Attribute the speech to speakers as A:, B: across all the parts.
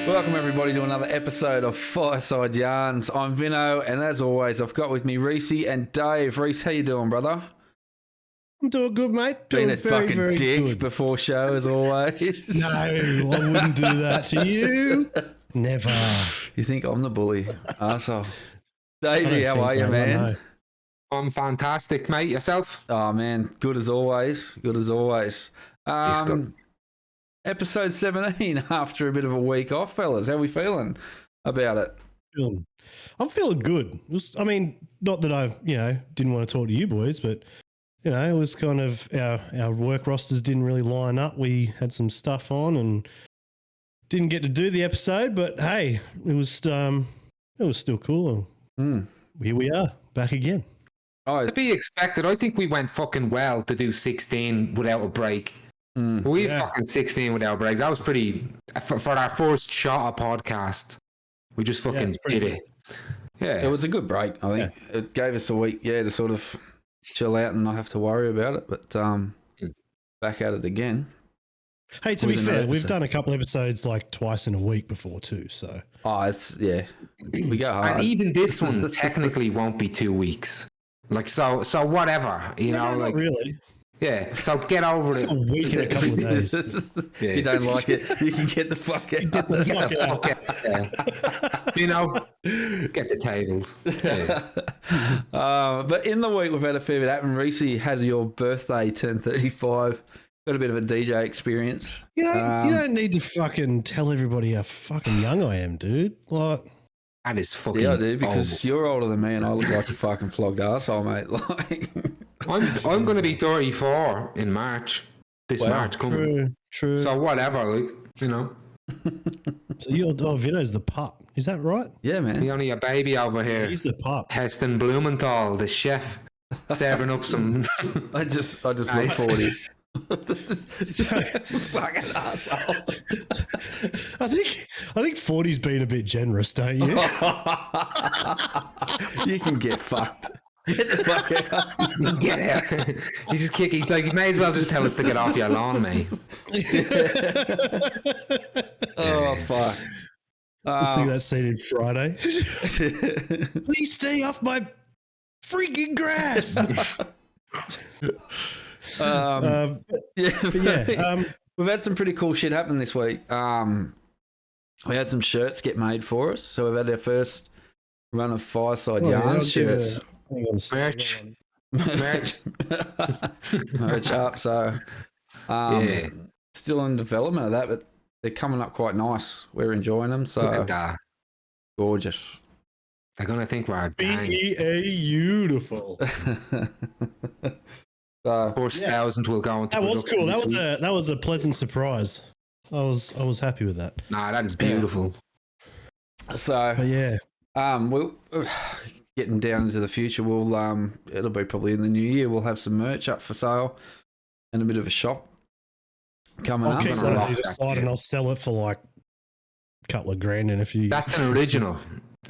A: Welcome everybody to another episode of Fireside Yarns. I'm Vinno, and as always, I've got with me Reese and Dave. Reese, how you doing, brother?
B: I'm doing good, mate.
A: Being
B: Doing
A: a fucking
B: very
A: dick
B: good.
A: before show, as always.
B: No, I wouldn't do that to you. Never.
A: You think I'm the bully, arsehole. Davey, how are you, man?
C: I'm fantastic, mate. Yourself?
A: Oh man, good as always. Good as always.
C: Good.
A: Episode 17 after a bit of a week off, fellas. How we feeling about it?
B: I'm feeling good. Not that I, didn't want to talk to you boys, but it was kind of our work rosters didn't really line up. We had some stuff on and didn't get to do the episode, but hey, it was still cool. Here we are, back again.
C: To be expected. I think we went fucking well to do 16 without a break. Fucking 16 without a break. That was pretty for our first shot of podcast. We just fucking did it. Yeah,
A: it was a good break. I think it gave us a week, to sort of chill out and not have to worry about it. But back at it again.
B: Hey, to be fair, we've done a couple episodes like twice in a week before too. So
A: we go hard.
C: And even this one technically won't be 2 weeks. Like so whatever.
B: Not really.
C: Yeah, so get over it.
B: A week and a couple of days.
A: If you don't like it, you can get the fuck out.
B: Get the fuck
C: out. Get the tables. Yeah.
A: But in the week, we've had a fair bit happen. Reese had your birthday, turn 35. Got a bit of a DJ experience.
B: You don't need to fucking tell everybody how fucking young I am, dude. Like,
C: that is fucking
A: I do, because
C: old.
A: you're older than me and I look like a fucking flogged arsehole, mate. Like,
C: I'm going to be 34 in March. March coming.
B: True.
C: So whatever,
B: So Vinno's the pup. Is that right?
A: Yeah, man.
C: We only a baby over here.
B: He's the pup.
C: Heston Blumenthal, the chef, serving up some.
A: I just look 40. Fucking asshole.
B: I think 40's been a bit generous, don't you?
A: You can get fucked. Get the fuck out.
C: Get out. He's like, you may as well just tell us to get off your lawn, mate.
A: Oh, fuck.
B: Let's do that scene in Friday. Please stay off my freaking grass.
A: We've had some pretty cool shit happen this week. We had some shirts get made for us, so we've had our first run of Fireside Yarns shirts.
C: Merch
A: up. So still in development of that, but they're coming up quite nice. We're enjoying them. So
C: look at that.
A: Gorgeous.
C: They're gonna think we're a gang.
B: Beautiful.
A: So
C: 4,000 will go into
B: that was cool.
C: production.
B: That was a pleasant surprise. I was happy with that.
C: Nah, that is beautiful.
A: So
B: but yeah.
A: We'll getting down into the future. We'll it'll be probably in the new year. We'll have some merch up for sale and a bit of a shop coming up.
B: I'll keep that aside and I'll sell it for like a couple of grand in a few years.
C: That's an original.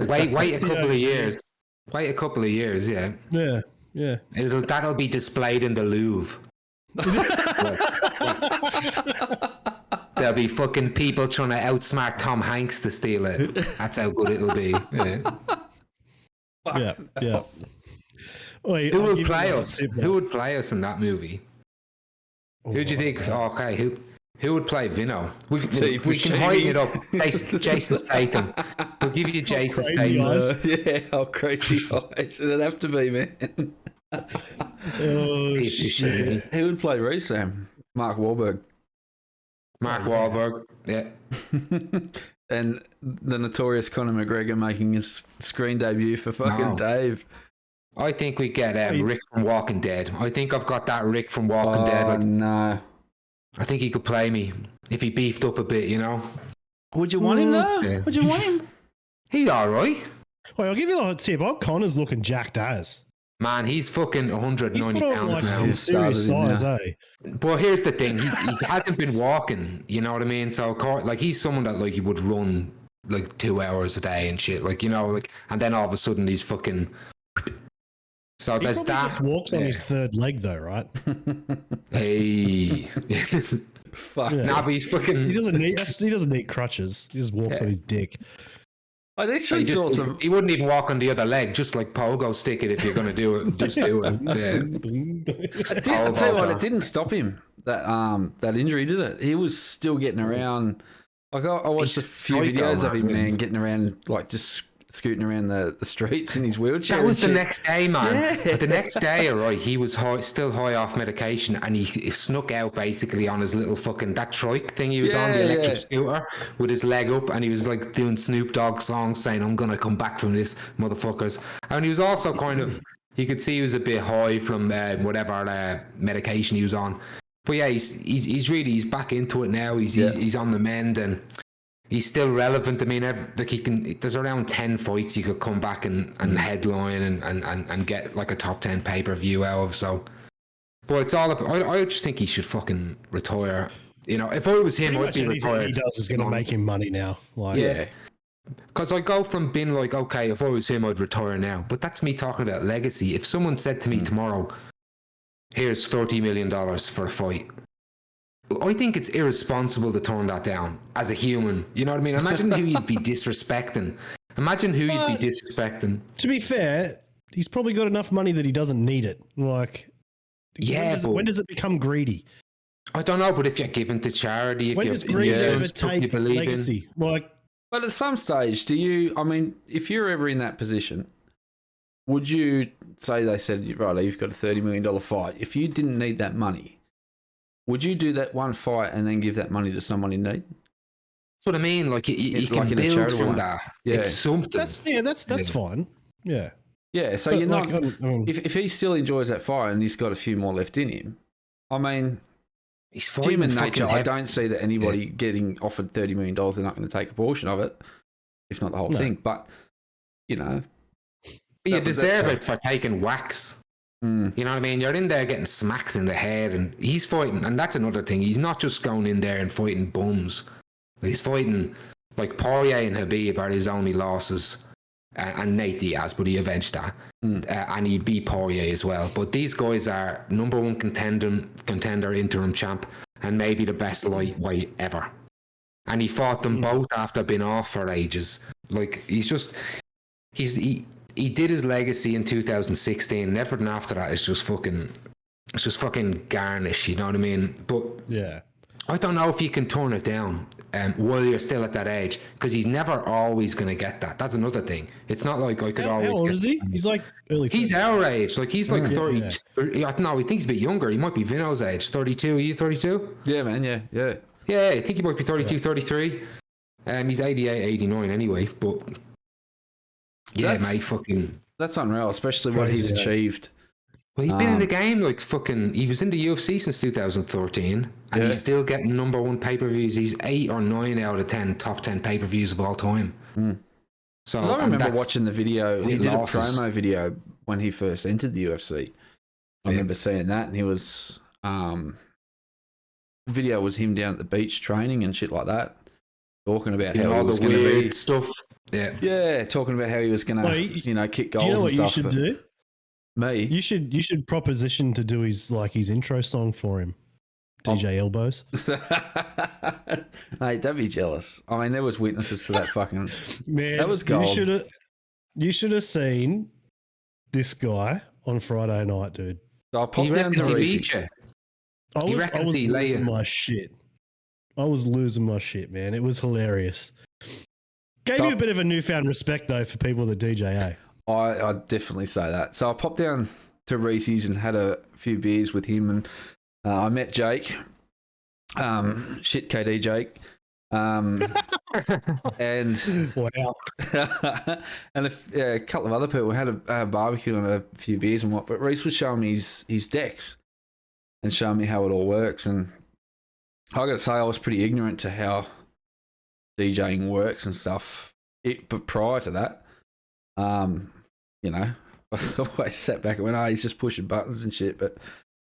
C: Wait a couple of years. Wait a couple of years, yeah.
B: Yeah.
C: That'll be displayed in the Louvre. There'll be fucking people trying to outsmart Tom Hanks to steal it. That's how good it'll be.
B: Yeah. Wait,
C: Who would play us? Who would play us in that movie? Who do you think? Okay, who would play Vinno? We can heighten it up. Jason Statham. We'll give you Jason Statham.
A: Crazy eyes. It'd have to be, man.
B: Shit.
A: Who would play Reese, Sam? Mark Wahlberg,
C: yeah.
A: And the notorious Conor McGregor making his screen debut for fucking Dave.
C: I think we get Rick from Walking Dead. I think I've got that Rick from Walking Dead.
A: No.
C: I think he could play me if he beefed up a bit,
A: Would you want him though?
C: Yeah.
A: Would you want him?
C: He's alright.
B: Wait, I'll give you a tip. Connor's looking jacked as.
C: Man, he's fucking 190 pounds now.
B: Some serious size, eh?
C: But here's the thing: he hasn't been walking. You know what I mean? So, like, he's someone that like he would run like 2 hours a day and shit. Like, and then all of a sudden he's fucking. So
B: he
C: there's that.
B: Just walks on his third leg, though, right?
C: Hey.
A: Fuck.
B: Yeah.
C: Nah, but he's fucking.
B: He doesn't need crutches. He just walks on his dick.
A: I actually saw some.
C: He wouldn't even walk on the other leg, just like pogo stick it if you're going to do it. Just do it. Yeah.
A: I'll tell you what, it didn't stop him, that injury, did it? He was still getting around. Like, I watched a few videos of him, man, getting around, like, just scooting around the streets in his wheelchair.
C: That was the next day, man. Yeah. But the next day, right, he was still high off medication, and he snuck out basically on his little fucking that trike thing he was on, the electric scooter, with his leg up, and he was like doing Snoop Dogg songs saying, "I'm gonna come back from this, motherfuckers." And he was also kind of, you could see he was a bit high from whatever medication he was on. But yeah, he's back into it now. He's on the mend, and he's still relevant. I mean, there's around 10 fights he could come back and headline and get like a top 10 pay-per-view out of. So, but it's all about, I just think he should fucking retire. You know, if I was him, I'd be retired.
B: He does is going to make him money now. Like,
C: yeah. Because I go from being like, okay, if I was him, I'd retire now. But that's me talking about legacy. If someone said to me tomorrow, here's $30 million for a fight, I think it's irresponsible to turn that down as a human. You know what I mean? Imagine who you'd be disrespecting. To
B: be fair, he's probably got enough money that he doesn't need it. Like, when does it become greedy?
C: I don't know, but if you're giving to charity,
B: when does greed overtake legacy? Like,
A: but at some stage, if you're ever in that position, would you say they said, right, you've got a $30 million fight. If you didn't need that money, would you do that one fight and then give that money to someone in need?
C: That's what I mean. Like you can like build from that. Yeah. It's something.
B: That's fine. Yeah.
A: Yeah. So you're not. If he still enjoys that fight and he's got a few more left in him, I mean,
C: he's
A: human nature. I don't see that anybody getting offered $30 million, they're not going to take a portion of it, if not the whole thing. But you know,
C: you deserve it for taking whacks. You know what I mean? You're in there getting smacked in the head, and he's fighting, and that's another thing. He's not just going in there and fighting bums. He's fighting, like, Poirier and Khabib are his only losses, and Nate Diaz, but he avenged that. And he beat Poirier as well. But these guys are number one contender interim champ, and maybe the best lightweight ever. And he fought them both after being off for ages. Like, he did his legacy in 2016, and everything after that is just fucking garnish, you know what I mean? But
B: yeah,
C: I don't know if you can turn it down while you're still at that age, because he's never always going to get that. That's another thing. It's not like I could always.
B: How old is he? He's like early 30s.
C: He's our age. Like, he's like 30. Yeah. No, he thinks he's a bit younger. He might be Vinno's age. 32. Are you 32?
A: Yeah, man. Yeah.
C: Yeah, I think he might be 32, 33. He's 88, 89 anyway, but. Yeah, mate, fucking.
A: That's unreal, especially what he's achieved.
C: Well, he's been in the game like fucking. He was in the UFC since 2013, and he's still getting number one pay-per-views. He's 8 or 9 out of 10 top 10 pay-per-views of all time. So
A: I remember watching the video. He did a promo video when he first entered the UFC. I remember seeing that, and he was. Video was him down at the beach training and shit like that, talking about how all the weird
C: stuff.
A: Yeah, talking about how he was going to, kick goals.
B: Do you know what
A: and
B: you
A: stuff,
B: should do?
A: Me?
B: You should proposition to do his intro song for him. DJ Elbows.
A: Mate, don't be jealous. I mean, there was witnesses to that fucking.
B: Man,
A: that was gold.
B: You should have seen this guy on Friday night, dude.
A: So I popped down to Reese.
B: I was losing my shit. I was losing my shit, man. It was hilarious. Gave you a bit of a newfound respect, though, for people that DJ, eh?
A: I'd definitely say that. So I popped down to Reese's and had a few beers with him, and I met Jake. Shit, KD Jake. And
B: wow.
A: and a couple of other people. We had a barbecue and a few beers and what. But Reese was showing me his decks and showing me how it all works. And I got to say, I was pretty ignorant to how DJing works and stuff. But prior to that, I always sat back and went, he's just pushing buttons and shit. But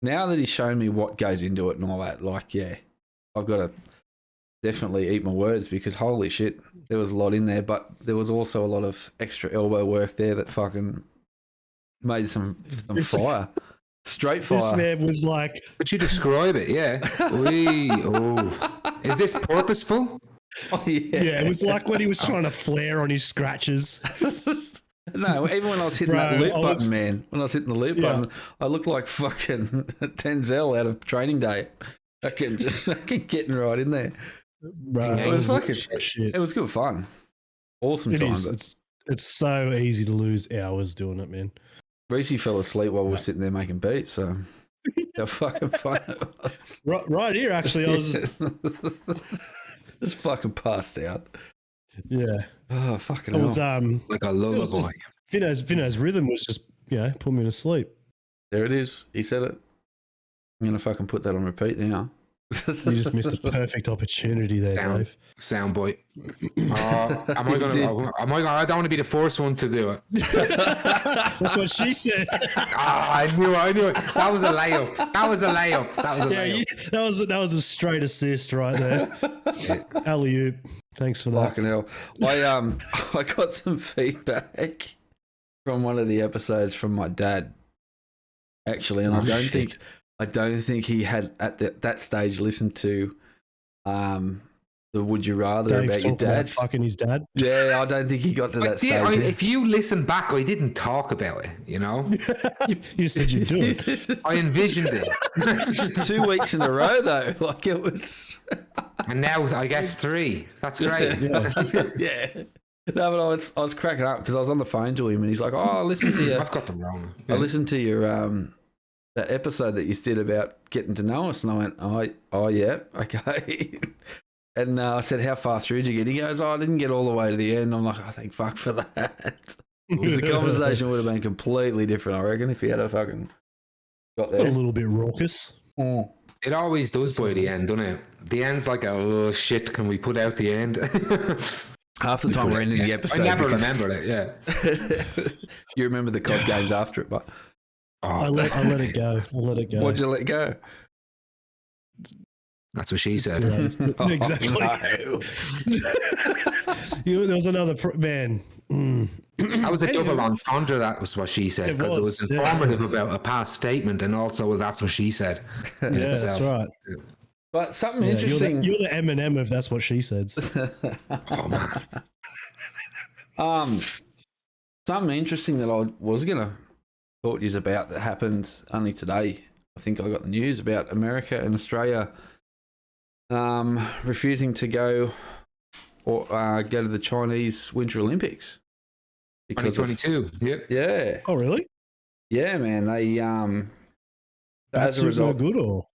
A: now that he's shown me what goes into it and all that, I've got to definitely eat my words, because holy shit, there was a lot in there. But there was also a lot of extra elbow work there that fucking made some fire. Straight
B: This
A: fire.
B: man was like,
C: But you describe it, yeah. Is this purposeful?
A: Oh, yeah.
B: yeah, it was like when he was trying to flare on his scratches.
A: No, even when I was hitting that
B: Bro,
A: loop
B: I
A: button,
B: was-
A: man. When I was hitting the loop
B: Yeah.
A: button, I looked like fucking Denzel out of Training Day. I can getting right in there.
B: Bro,
A: It was fucking
B: shit.
A: It was good fun. Awesome
B: It
A: time.
B: is.
A: But
B: It's so easy to lose hours doing it, man.
A: Reese fell asleep while we were sitting there making beats, so how fucking fun it was.
B: Right here, actually, I was
A: just fucking passed out.
B: yeah.
A: Oh fucking
B: I
A: hell.
B: was
C: Like a
B: it was
C: lullaby.
B: just, Vinno's rhythm was just put me to sleep.
A: There it is. He said it. I'm gonna fucking put that on repeat now.
B: You just missed a perfect opportunity there, Dave.
C: Soundboy. Am I gonna? I don't want to be the first one to do it.
B: That's what she said.
C: I knew it. That was a layup. That was a layup.
B: That was a straight assist right there. Alley-oop. Thanks for that.
A: Fucking hell. I got some feedback from one of the episodes from my dad, actually, and I don't think he had at that stage listened to the Would You Rather
B: Dave
A: about your
B: talking about
A: dad.
B: fucking his dad.
A: Yeah, I don't think he got to that stage. yet.
C: If you listen back, I didn't talk about it. You know,
B: You said you'd do it.
C: I envisioned it,
A: 2 weeks in a row though, like it was.
C: and now I guess 3. That's great.
A: Yeah. No, but I was cracking up because I was on the phone to him and he's like, "Oh, I listened to you.
C: I've got the wrong.
A: I listened to your that episode that you did about getting to know us," and I went, "Oh yeah, okay." And I said, "How far through did you get?" He goes, "Oh, I didn't get all the way to the end." I'm like, "I thank fuck for that." Because the conversation would have been completely different, I reckon, if he had a fucking got
B: A
A: there.
B: little bit raucous.
A: Mm.
C: It always does by the end, doesn't it? The end's like, oh shit, can we put out the end?
A: Half the time we're ending the episode.
C: I never
A: because-
C: remembered it. Yeah.
A: You remember the COD games after it, but
B: I let it go. I let it go.
A: why'd you let go?
C: That's what she said.
B: Exactly.
A: Oh, no.
B: There was another man.
C: That was a
B: Anyway.
C: double entendre. That was what she said,
B: It
C: because it was
B: was, yeah.
C: informative about a past statement, and also that's what she said.
B: Yeah, that's right.
A: But something
B: Yeah,
A: interesting.
B: You're the Eminem if that's what she said.
C: Oh man.
A: Something interesting that I was gonna talk to you about that happened only today. I think I got the news about America and Australia refusing to go or go to the Chinese Winter Olympics because of-
C: 2022. Yep.
A: yeah,
B: Oh, really?
A: yeah, man. They
B: Bat
A: as a
B: suit no
A: result,
B: good, or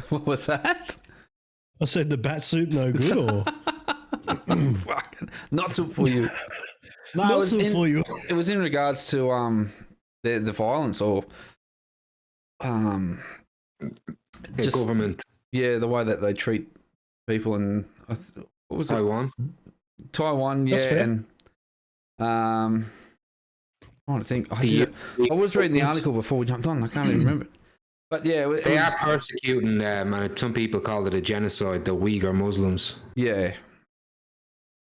A: what was that?
B: I said the bat suit no good, or
A: Fucking not so for you. No,
B: not
A: it was
B: so
A: in,
B: for you.
A: it was in regards to the violence or
C: The
A: just
C: government.
A: yeah, the way that they treat people in what was it?
C: Taiwan.
A: Taiwan, yeah,
B: That's fair.
A: and I'm trying to think.
C: The-
A: I was reading the article before we jumped on. I can't even remember. But yeah, it
C: They
A: was,
C: are persecuting, and some people call it a genocide, the Uyghur Muslims.
A: yeah.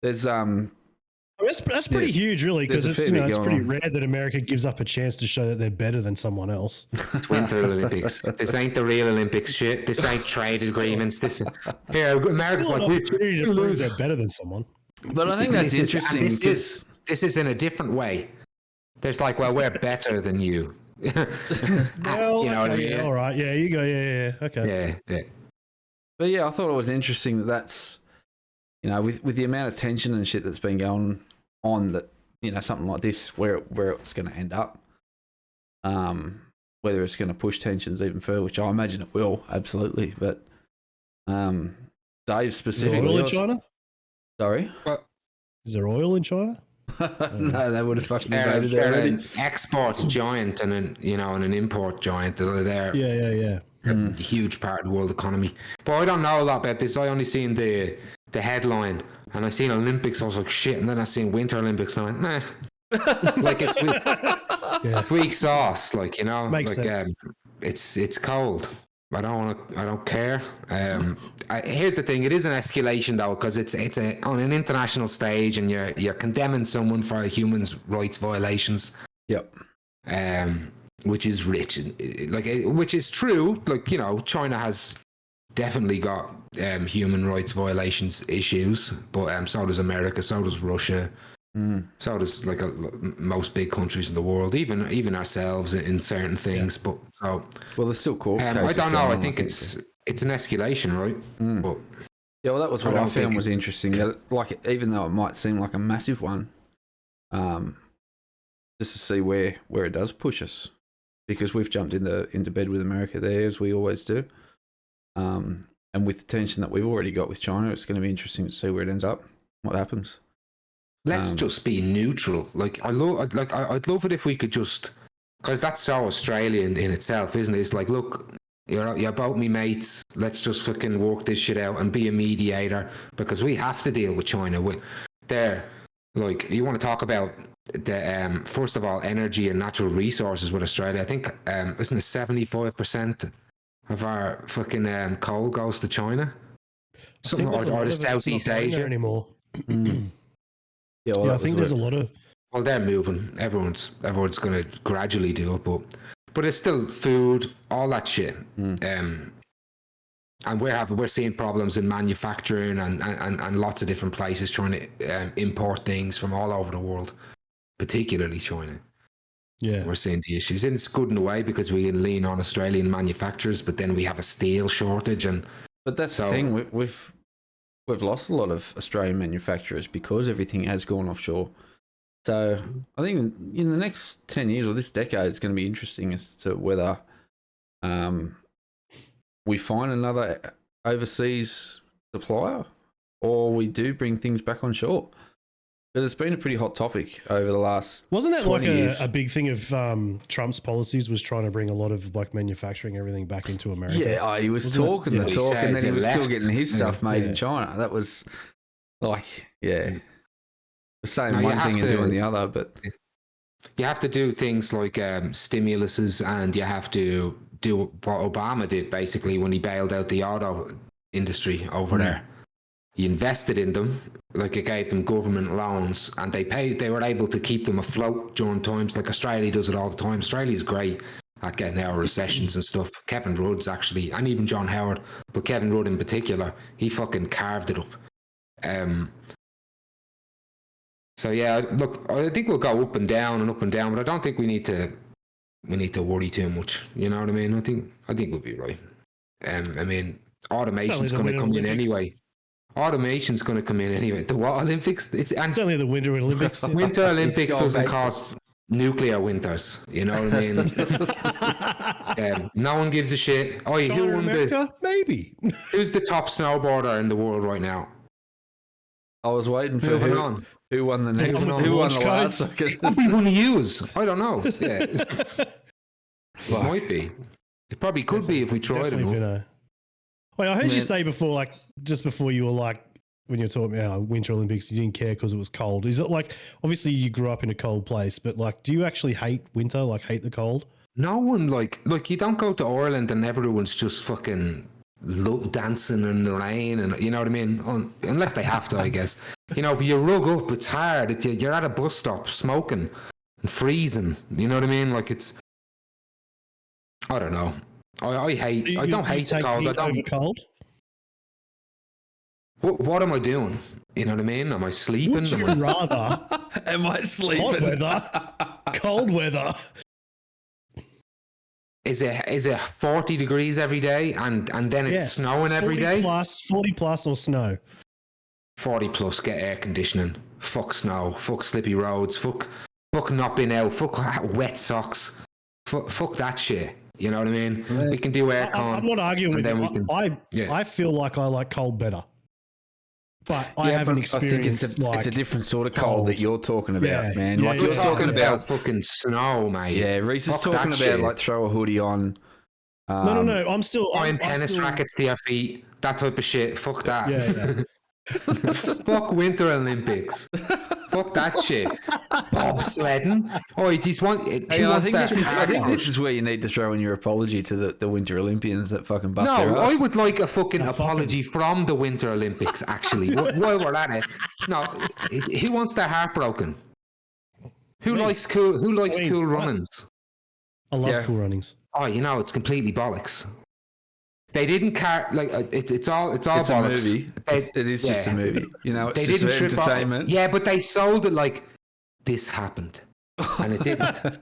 A: There's
B: That's pretty huge, really, because
A: There's a
B: it's
A: fair bit
B: it's
A: going
B: pretty
A: on.
B: rare that America gives up a chance to show that they're better than someone else.
C: It's Winter Olympics. This ain't the real Olympics shit. This ain't trade agreements. This here, America's
B: Still
C: like
B: an
C: we
B: opportunity to prove
C: lose.
B: they're better than someone.
A: but I think that's
C: This is- and
A: interesting.
C: This
A: because-
C: this is in a different way. There's like, well, we're better than you.
B: Well,
C: You know what I
B: okay,
C: mean?
B: all right, yeah, you go, yeah, okay.
C: Yeah.
A: But yeah, I thought it was interesting that that's, with the amount of tension and shit that's been going on, that something like this, where it's going to end up, whether it's going to push tensions even further, which I imagine it will, absolutely. But Dave
B: Is there
A: specifically,
B: oil in China?
A: sorry,
B: Is there oil in China?
A: no, they would have fucking
C: They're,
A: invaded
C: they're
A: already.
C: an export giant and an import giant. They're
B: Yeah.
C: a huge part of the world economy. But I don't know a lot about this. I only seen the headline, and I seen Olympics. I was like, shit. And then I seen Winter Olympics, and I went, nah. Like it's weak sauce. Like
B: Makes sense.
C: It's cold. I don't care. Here's the thing: it is an escalation though, because it's on an international stage, and you're condemning someone for human rights violations.
A: Yep.
C: which is rich, which is true. Like, you know, China has definitely got human rights violations issues, but so does America, so does Russia, so does like most big countries in the world, even ourselves in certain things. But well,
A: there's still court cases.
C: I don't know. I think it's an escalation, right? But,
A: yeah, well, that was what I found was interesting. That it's like, even though it might seem like a massive one, just to see where it does push us, because we've jumped into bed with America there, as we always do. And with the tension that we've already got with China, it's going to be interesting to see where it ends up, what happens.
C: Let's just be neutral. Like, I'd love it if we could just, because that's so Australian in itself, isn't it? It's like, look, you're about me mates. Let's just fucking work this shit out and be a mediator, because we have to deal with China. Like, you want to talk about the first of all, energy and natural resources with Australia. I think isn't it 75% of our fucking coal goes to China? Something, or to Southeast Asia
B: anymore.
A: Yeah, well,
B: I think there's a lot of.
C: Well, they're moving. Everyone's going to gradually do it, but it's still food, all that shit. And we're seeing problems in manufacturing and lots of different places trying to import things from all over the world, particularly China.
B: Yeah,
C: we're seeing the issues, and it's good in a way because we can lean on Australian manufacturers, but then we have a steel shortage,
A: but that's the thing. We've lost a lot of Australian manufacturers because everything has gone offshore. So I think in the next 10 years or this decade, it's going to be interesting as to whether we find another overseas supplier or we do bring things back on shore. But it's been a pretty hot topic over the last.
B: Wasn't that like
A: years.
B: a big thing of Trump's policies, was trying to bring a lot of like manufacturing everything back into America?
A: Yeah, he was talking the talk, and then he was still getting his stuff made in China. That was like, saying one thing and doing the other. But
C: you have to do things like stimuluses, and you have to do what Obama did basically when he bailed out the auto industry over there. He invested in them, like it gave them government loans, and they were able to keep them afloat during times like Australia does it all the time. Australia's great at getting out of recessions and stuff. Kevin Rudd's actually, and even John Howard, but Kevin Rudd in particular, he fucking carved it up. So yeah, look, I think we'll go up and down, but I don't think we need to worry too much. You know what I mean? I think we'll be right. I mean, automation's going to come in anyway. Automation's going to come in anyway. The what Olympics? It's
B: only the Winter Olympics.
C: Winter Olympics doesn't cause nuclear winters. You know what I mean? No one gives a shit. Oh, who won
B: America? Maybe.
C: Who's the top snowboarder in the world right now?
A: I was waiting for who won the next. Who won the last?
C: It could be one of yous. I don't know. Yeah. It might be. It probably could be if we tried enough.
B: Wait, I heard you say before, like just before you were like, when you were talking about Winter Olympics, you didn't care because it was cold. Is it like, obviously you grew up in a cold place, but like, do you actually hate winter, like hate the cold?
C: No one like you don't go to Ireland and everyone's just fucking dancing in the rain, and you know what I mean? Unless they have to, I guess. You know, but you rug up, it's hard. You're at a bus stop smoking and freezing. You know what I mean? Like it's, I don't know. I don't hate the cold. I don't.
B: Cold?
C: What am I doing? You know what I mean? Am I sleeping?
B: Would you rather?
A: Am I sleeping?
B: Hot weather, cold weather.
C: Is it 40 degrees every day and then it's snowing every day?
B: 40 plus or snow.
C: 40 plus. Get air conditioning. Fuck snow. Fuck slippy roads. Fuck not being out. Fuck wet socks. Fuck that shit. You know what I mean? Right. We can do aircon.
B: I'm not arguing with you. I feel like I like cold better. But I haven't experienced
A: it's a different sort of cold that you're talking about, man.
C: Like you're talking about fucking snow, mate.
A: Yeah, Reese is talking about shit. Like throw a hoodie on.
B: No. I'm still
C: buying tennis rackets to your feet. That type of shit. Fuck that.
B: Yeah.
C: Fuck Winter Olympics. Fuck that shit. Bobsledding. Oh, I
A: think this is where you need to throw in your apology to the Winter Olympians that fucking bust their ass.
C: I would like a fucking apology from the Winter Olympics, actually. While we're at it. No, who wants their heart broken? Who likes Cool Runnings?
B: I love
C: Yeah.
B: Cool Runnings.
C: Oh, it's completely bollocks. They didn't it's all
A: It's
C: bollocks.
A: a movie. It is just a
C: Yeah.
A: movie. It's
C: They
A: just
C: didn't
A: for
C: trip
A: entertainment.
C: Yeah, but they sold it like this happened, and it didn't.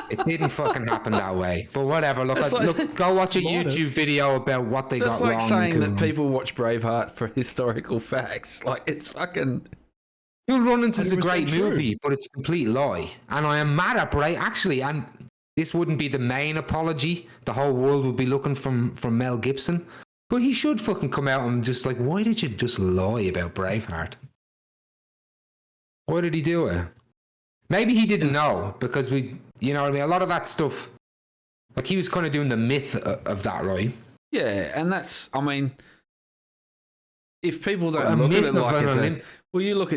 C: It didn't fucking happen that way. But whatever. Look, go watch a
B: Might have.
C: YouTube video about what they
A: That's
C: got
A: like
C: wrong.
A: saying that
C: and-
A: people watch Braveheart for historical facts. Like, it's fucking...
C: Cool Runnings is a
B: 100%
C: great
B: true.
C: movie, but it's a complete lie. And I am mad at Bray. Actually, and this wouldn't be the main apology. The whole world would be looking from Mel Gibson. But he should fucking come out and just like, why did you just lie about Braveheart? Why did he do it? Maybe he didn't know, because you know what I mean? A lot of that stuff, like he was kind of doing the myth of that, right?
A: Yeah, and that's... I mean, if people
C: A
A: don't look at
C: myth
A: it
C: of
A: like
C: an
A: it's
C: Olymp-
A: well, you look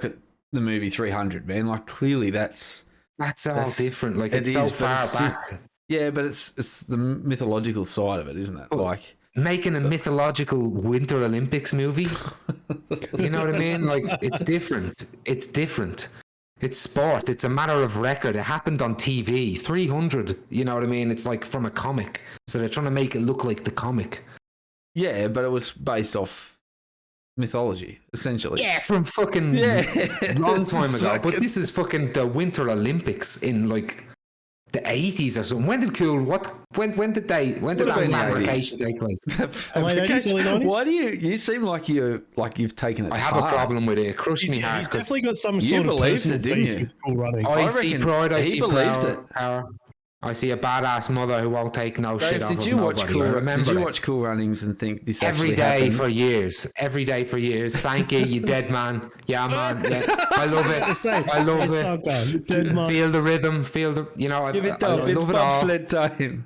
A: at the movie 300, man. Like, clearly that's
C: all different. Like,
A: it
C: it's so
A: is, but
C: far
A: it's
C: back.
A: Yeah, but it's the mythological side of it, isn't it?
C: Oh.
A: Like,
C: Making a mythological Winter Olympics movie. You know what I mean? Like, it's different. It's different. It's sport. It's a matter of record. It happened on TV. 300. You know what I mean? It's like from a comic. So they're trying to make it look like the comic.
A: yeah, but it was based off mythology, essentially.
C: Yeah, from fucking long time ago. But this is fucking the Winter Olympics in like the 80s or something. When did when did that
A: been the
C: fabrication take place?
B: Late 80s, early 90s?
A: Why do you seem like you've taken it?
C: I have a problem with it. It crushed me hard.
B: He's
C: 'cause
B: definitely got some
A: You
B: sort of
A: believed
B: personal
A: it, didn't
B: beef
A: you?
B: with Cool Runnings.
C: I see
A: reckon
C: pride. I
A: he
C: see
A: believed
C: power. I see a badass mother who won't take no shit
A: Dave,
C: off
A: did
C: of
A: you watch
C: nobody. I remember
A: Did you
C: that.
A: watch Cool Runnings and think this
C: Every
A: actually
C: day
A: happened?
C: for years. Every day for years. Sankey, you dead man. Yeah, man. Yeah. I love it. I love it.
B: Dead man.
C: Feel the rhythm. Feel the, I
A: Give it
C: I
A: up. It's
C: love it all.
A: bobsled time.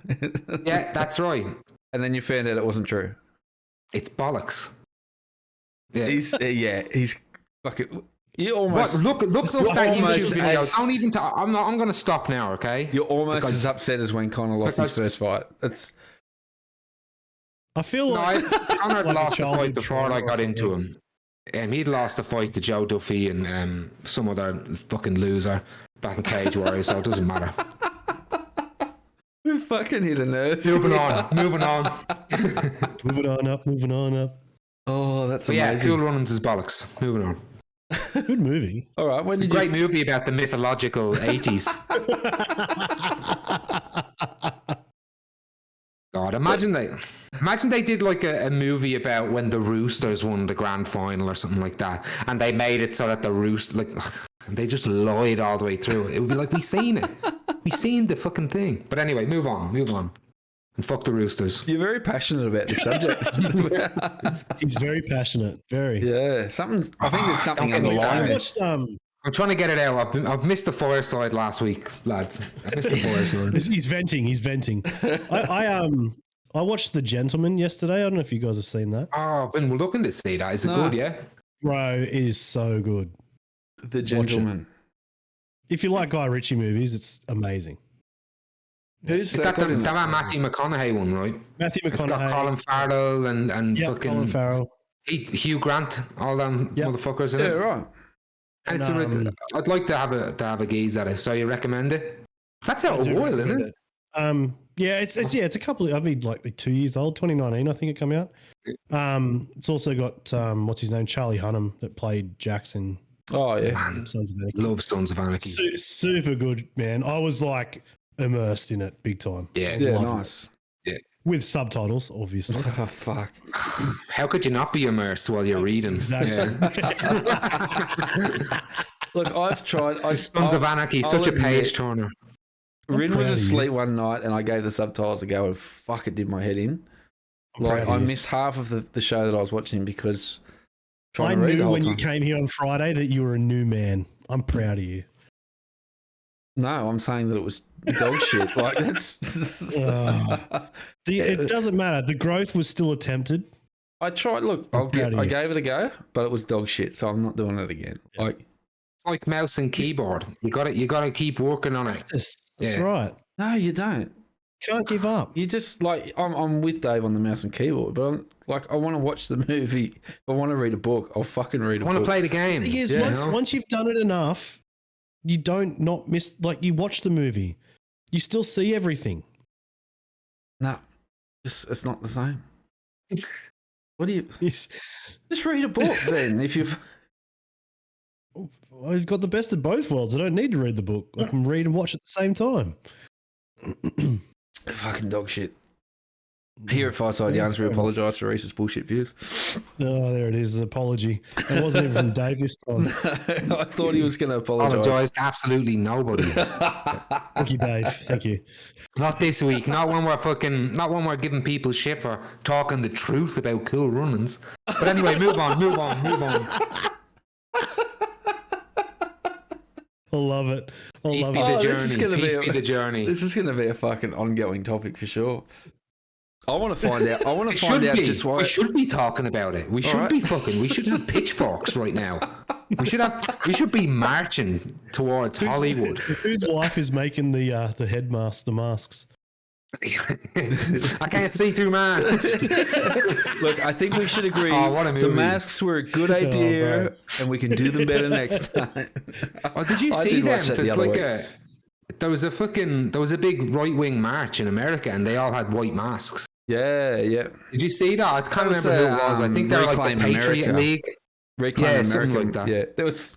C: Yeah, that's right.
A: And then you found out it wasn't true.
C: It's bollocks. Yeah.
A: He's fucking. You
C: What?
A: almost
C: Look
A: you're
C: up that
A: almost
C: YouTube video.
A: as-
C: Don't even. I'm going to stop now. Okay.
A: You're almost
C: Because-
A: as upset as when Connor lost his first fight. It's
B: I feel
C: No,
B: like
C: Connor
B: like a
C: lost the fight
B: childhood
C: before I
B: trauma or
C: got into
B: something.
C: him. He'd lost the fight to Joe Duffy and some other fucking loser back in Cage Warriors, so it doesn't matter.
A: we fucking hit a nerve.
C: Moving on.
B: moving on up.
A: Oh, that's
C: But yeah,
A: amazing.
C: Cool Runnings is bollocks. Moving on.
B: Good movie.
A: All right, when
C: It's a
A: did
C: great
A: you?
C: movie about the mythological 80s. God, imagine they did like a movie about when the Roosters won the grand final or something like that, and they made it so that the they just lied all the way through. It would be like, we seen it. We seen the fucking thing. But anyway, move on. And fuck the Roosters.
A: You're very passionate about this subject.
B: He's very passionate. Very.
A: Yeah, something. I think there's something
C: Don't get me
A: underlying
C: started.
A: it.
B: Watched
C: I'm trying to get it out. I've missed the Fireside last week, lads. I missed the Fireside.
B: He's venting. I watched The Gentleman yesterday. I don't know if you guys have seen that.
C: Oh, I've been looking to see that. Is it
A: No.
C: good, yeah?
B: Bro, it is so good.
A: The Gentleman.
B: If you like Guy Ritchie movies, it's amazing.
A: Who's
C: Is that
A: got his-
C: that Matthew McConaughey one, right?
B: Matthew
C: It's got
B: McConaughey.
C: Colin Farrell and
B: Yeah,
C: fucking
B: Colin Farrell.
C: Hugh Grant, all them
B: Yep.
C: motherfuckers in
A: Yeah,
C: it.
A: right.
C: And it's
B: And,
C: I'd like to have a gaze at it. So you recommend it? That's out
B: I
C: of
B: do
C: while, isn't
B: recommend
C: it?
B: Yeah, it's a couple of, I mean, like 2 years old, 2019, I think it came out. It's also got what's his name, Charlie Hunnam, that played Jackson.
A: Oh yeah.
C: Man,
B: Sons of Anarchy.
C: love Sons of Anarchy.
B: Super good, man. I was like immersed in it big time.
C: Yeah,
A: Yeah,
B: loving
A: nice.
B: with subtitles, obviously.
A: Oh fuck.
C: How could you not be immersed while you're reading?
B: Exactly.
C: Yeah.
A: Look, I've tried.
C: Sons of Anarchy,
A: I'll
C: such a
A: admit-
C: page turner.
A: Rin
B: proud
A: was
B: of you.
A: asleep one night, and I gave the subtitles a go, and fuck, it did my head in.
B: I'm
A: Like
B: proud
A: I
B: of you.
A: missed half of the show that I was watching because trying
B: I
A: to read the
B: knew
A: whole
B: when you
A: time.
B: came here on Friday that you were a new man. I'm proud of you.
A: No, I'm saying that it was dog shit. Like that's.
B: It doesn't matter. The growth was still attempted.
A: I tried. Look,
B: I'm proud of
A: I
B: you.
A: gave it a go, but it was dog shit, so I'm not doing it again.
B: Yeah.
A: Like,
C: It's like mouse and keyboard. You got to keep working on it.
B: That's
C: Yeah.
B: right.
A: no, you don't.
B: Can't give up.
A: You just like I'm with Dave on the mouse and keyboard, but I'm like I want to watch the movie. If I want to read a book, I'll fucking read a
C: I want to
A: book.
C: play the game.
B: The thing is,
A: Yeah.
B: once you've done it enough, you don't not miss. Like you watch the movie, you still see everything.
A: No, it's not the same. What do you?
B: Yes.
A: Just read a book then. If you've
B: I got the best of both worlds. I don't need to read the book. I can read and watch at the same time.
A: fucking dog shit. Here at Fireside Yarns, we apologise for Reese's bullshit views.
B: Oh, there it is. An apology. It wasn't even from Dave this time.
A: I thought he was going to apologise.
C: Apologise to absolutely nobody.
B: Thank you, Dave. Thank you.
C: Not this week. Not when we're giving people shit for talking the truth about Cool Runnings. But anyway, move on.
B: I love it.
C: Peace be the journey.
A: This is going to be a fucking ongoing topic for sure. I want to find out. Just why.
C: We should be talking about it. We should be fucking. We should have pitchforks right now. We should be marching towards Hollywood.
B: Whose wife is making the headmask, the masks?
C: I can't see through, man.
A: Look, I think we should agree.
C: Oh, what a movie.
A: The masks were a good idea, and we can do them better next time.
C: Oh, did you see them? There was a big right wing march in America, and they all had white masks.
A: Yeah.
C: Did you see that? I can't remember who it was. I think they were like the Patriot League.
A: Reclaim
C: something
A: America.
C: like that.
A: Yeah, there was.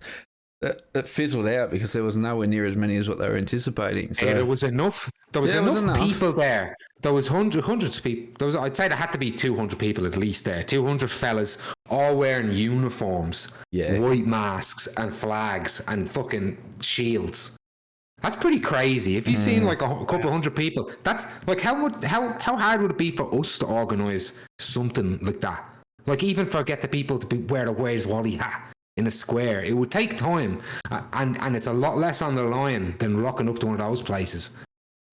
A: It fizzled out because there was nowhere near as many as what they were anticipating. So.
C: Yeah, there was enough. There was enough people there. There was hundreds of people. I'd say there had to be 200 people at least there. 200 fellas, all wearing uniforms, white masks and flags and fucking shields. That's pretty crazy. If you've seen like a couple hundred people, that's like how hard would it be for us to organise something like that? Like even get the people to wear the Where's Wally hat in a square. It would take time, and it's a lot less on the line than rocking up to one of those places.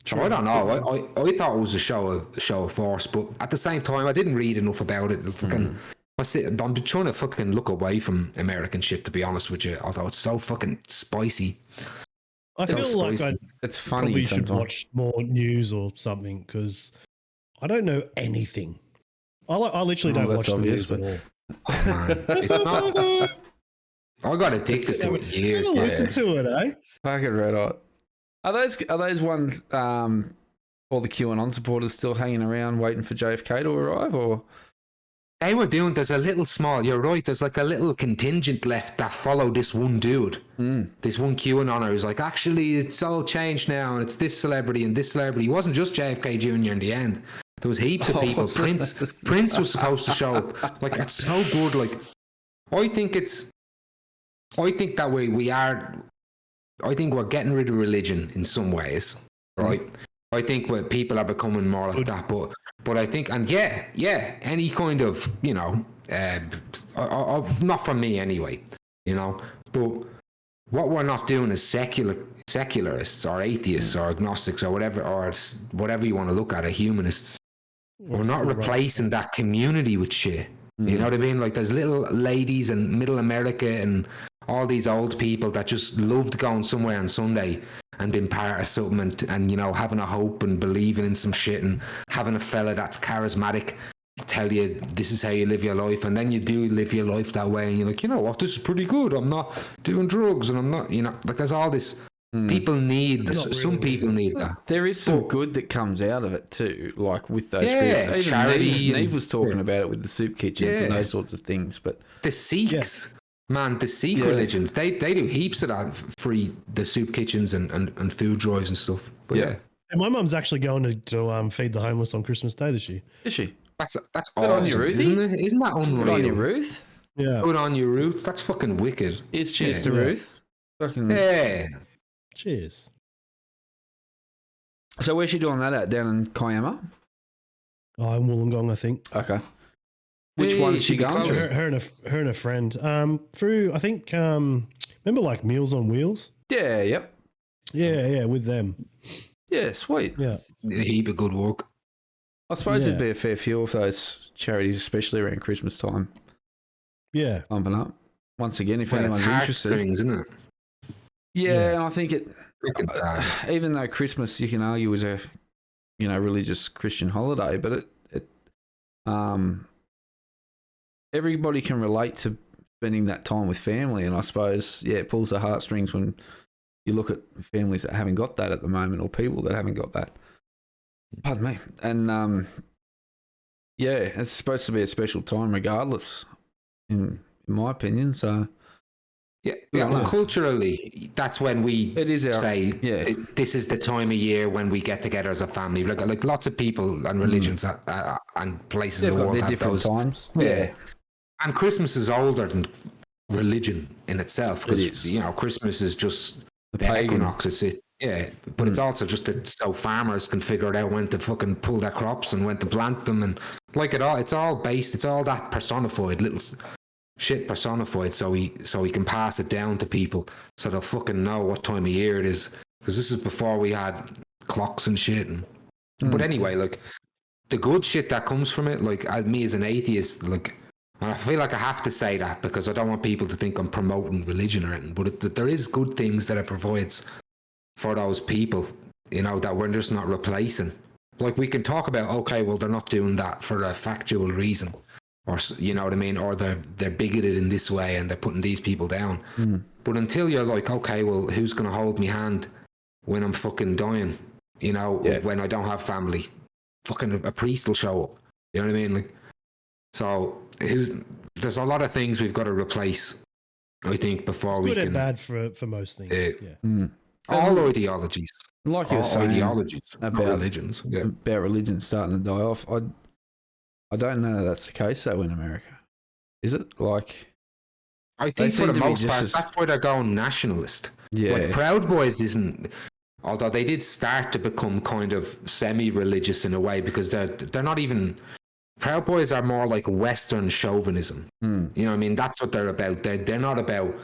C: So I don't know. I thought it was a show of force, but at the same time, I didn't read enough about it. I'm trying to fucking look away from American shit, to be honest with you. Although it's so fucking spicy.
B: I feel like
A: it's funny.
B: Probably
A: sometimes.
B: should watch more news or something because I don't know anything. I literally don't watch the news at all.
C: Oh, man. It's not. I got addicted to it years.
B: Listen to it, eh?
A: Fucking red hot. Are those ones? All the QAnon supporters still hanging around waiting for JFK to arrive, or?
C: They were doing. There's a little small. You're right. There's like a little contingent left that follow this one dude. This one QAnoner who's like, actually, it's all changed now, and it's this celebrity and this celebrity. It wasn't just JFK Jr. in the end. There was heaps of people. Prince was supposed to show up. Like, it's so good. Like, I think that we are. I think we're getting rid of religion in some ways, right? I think people are becoming more like that, but I think, and any kind of, not from me anyway, but what we're not doing as secularists or atheists or agnostics or whatever you want to look at, humanists, we're not replacing that community with shit. You know what I mean? Like there's little ladies in middle America and all these old people that just loved going somewhere on Sunday and being part of something and having a hope and believing in some shit and having a fella that's charismatic tell you this is how you live your life, and then you do live your life that way and you're like, you know what, this is pretty good. I'm not doing drugs and I'm not, like there's all this. People need, some people need that.
A: There is some good that comes out of it too, like with those groups. Even
C: charity.
A: Neve was talking about it with the soup kitchens and those sorts of things. But
C: the Sikhs, man, the Sikh religions, they do heaps of that free, the soup kitchens and food drives and stuff. But
B: And my mum's actually going to feed the homeless on Christmas Day this year.
A: Is she?
C: That's
A: Good
C: awesome,
A: on you, Ruthie.
C: isn't it? Isn't that unreal?
A: Good on you, Ruth.
B: Yeah.
C: Good on you, Ruth. That's fucking wicked.
A: It's cheers to Ruth. Fucking
B: Cheers.
A: So where's she doing that at? Down in Kiama?
B: Oh, in Wollongong, I think.
A: Okay. Which one is she going through?
B: Her and a friend. Through, I think, remember like Meals on Wheels?
A: Yeah, yep.
B: Yeah, with them.
A: Yeah, sweet.
B: Yeah.
C: A heap of good work.
A: I suppose there'd be a fair few of those charities, especially around Christmas time.
B: Yeah.
A: Bumping up. Once again, if anyone's interested.
C: Strings, isn't it?
A: Yeah, and I think even though Christmas, you can argue, is a religious Christian holiday, but it everybody can relate to spending that time with family, and I suppose it pulls the heartstrings when you look at families that haven't got that at the moment, or people that haven't got that. Pardon me. And yeah, it's supposed to be a special time, regardless, in my opinion. So
C: yeah. Culturally, that's when we say this is the time of year when we get together as a family. Like lots of people and religions and places in the world have
A: different
C: those
A: times.
C: Yeah, and Christmas is older than religion in itself, because Christmas is just the equinox. But it's also just that so farmers can figure out when to fucking pull their crops and when to plant them, and it's all that personified, little shit personified, so we can pass it down to people so they'll fucking know what time of year it is, because this is before we had clocks and shit. But anyway, like the good shit that comes from it, like me as an atheist, like I feel like I have to say that because I don't want people to think I'm promoting religion or anything, but there is good things that it provides for those people, that we're just not replacing. Like we can talk about, okay, well, they're not doing that for a factual reason, or you know what I mean, or they're bigoted in this way and they're putting these people down. But until you're like, okay, well, who's going to hold me hand when I'm fucking dying? When I don't have family, fucking a priest will show up. You know what I mean? Like, so there's a lot of things we've got to replace, I think, before we can.
B: Good and bad for most things.
C: All ideologies,
A: like you were saying,
C: ideologies about religions,
A: about religion starting to die off. I don't know that that's the case though in America. Is it? Like,
C: I think for the most part, that's why they're going nationalist.
A: Yeah,
C: like Proud Boys isn't. Although they did start to become kind of semi-religious in a way, because they're not even. Proud Boys are more like Western chauvinism. You know what I mean? That's what they're about. They're not about,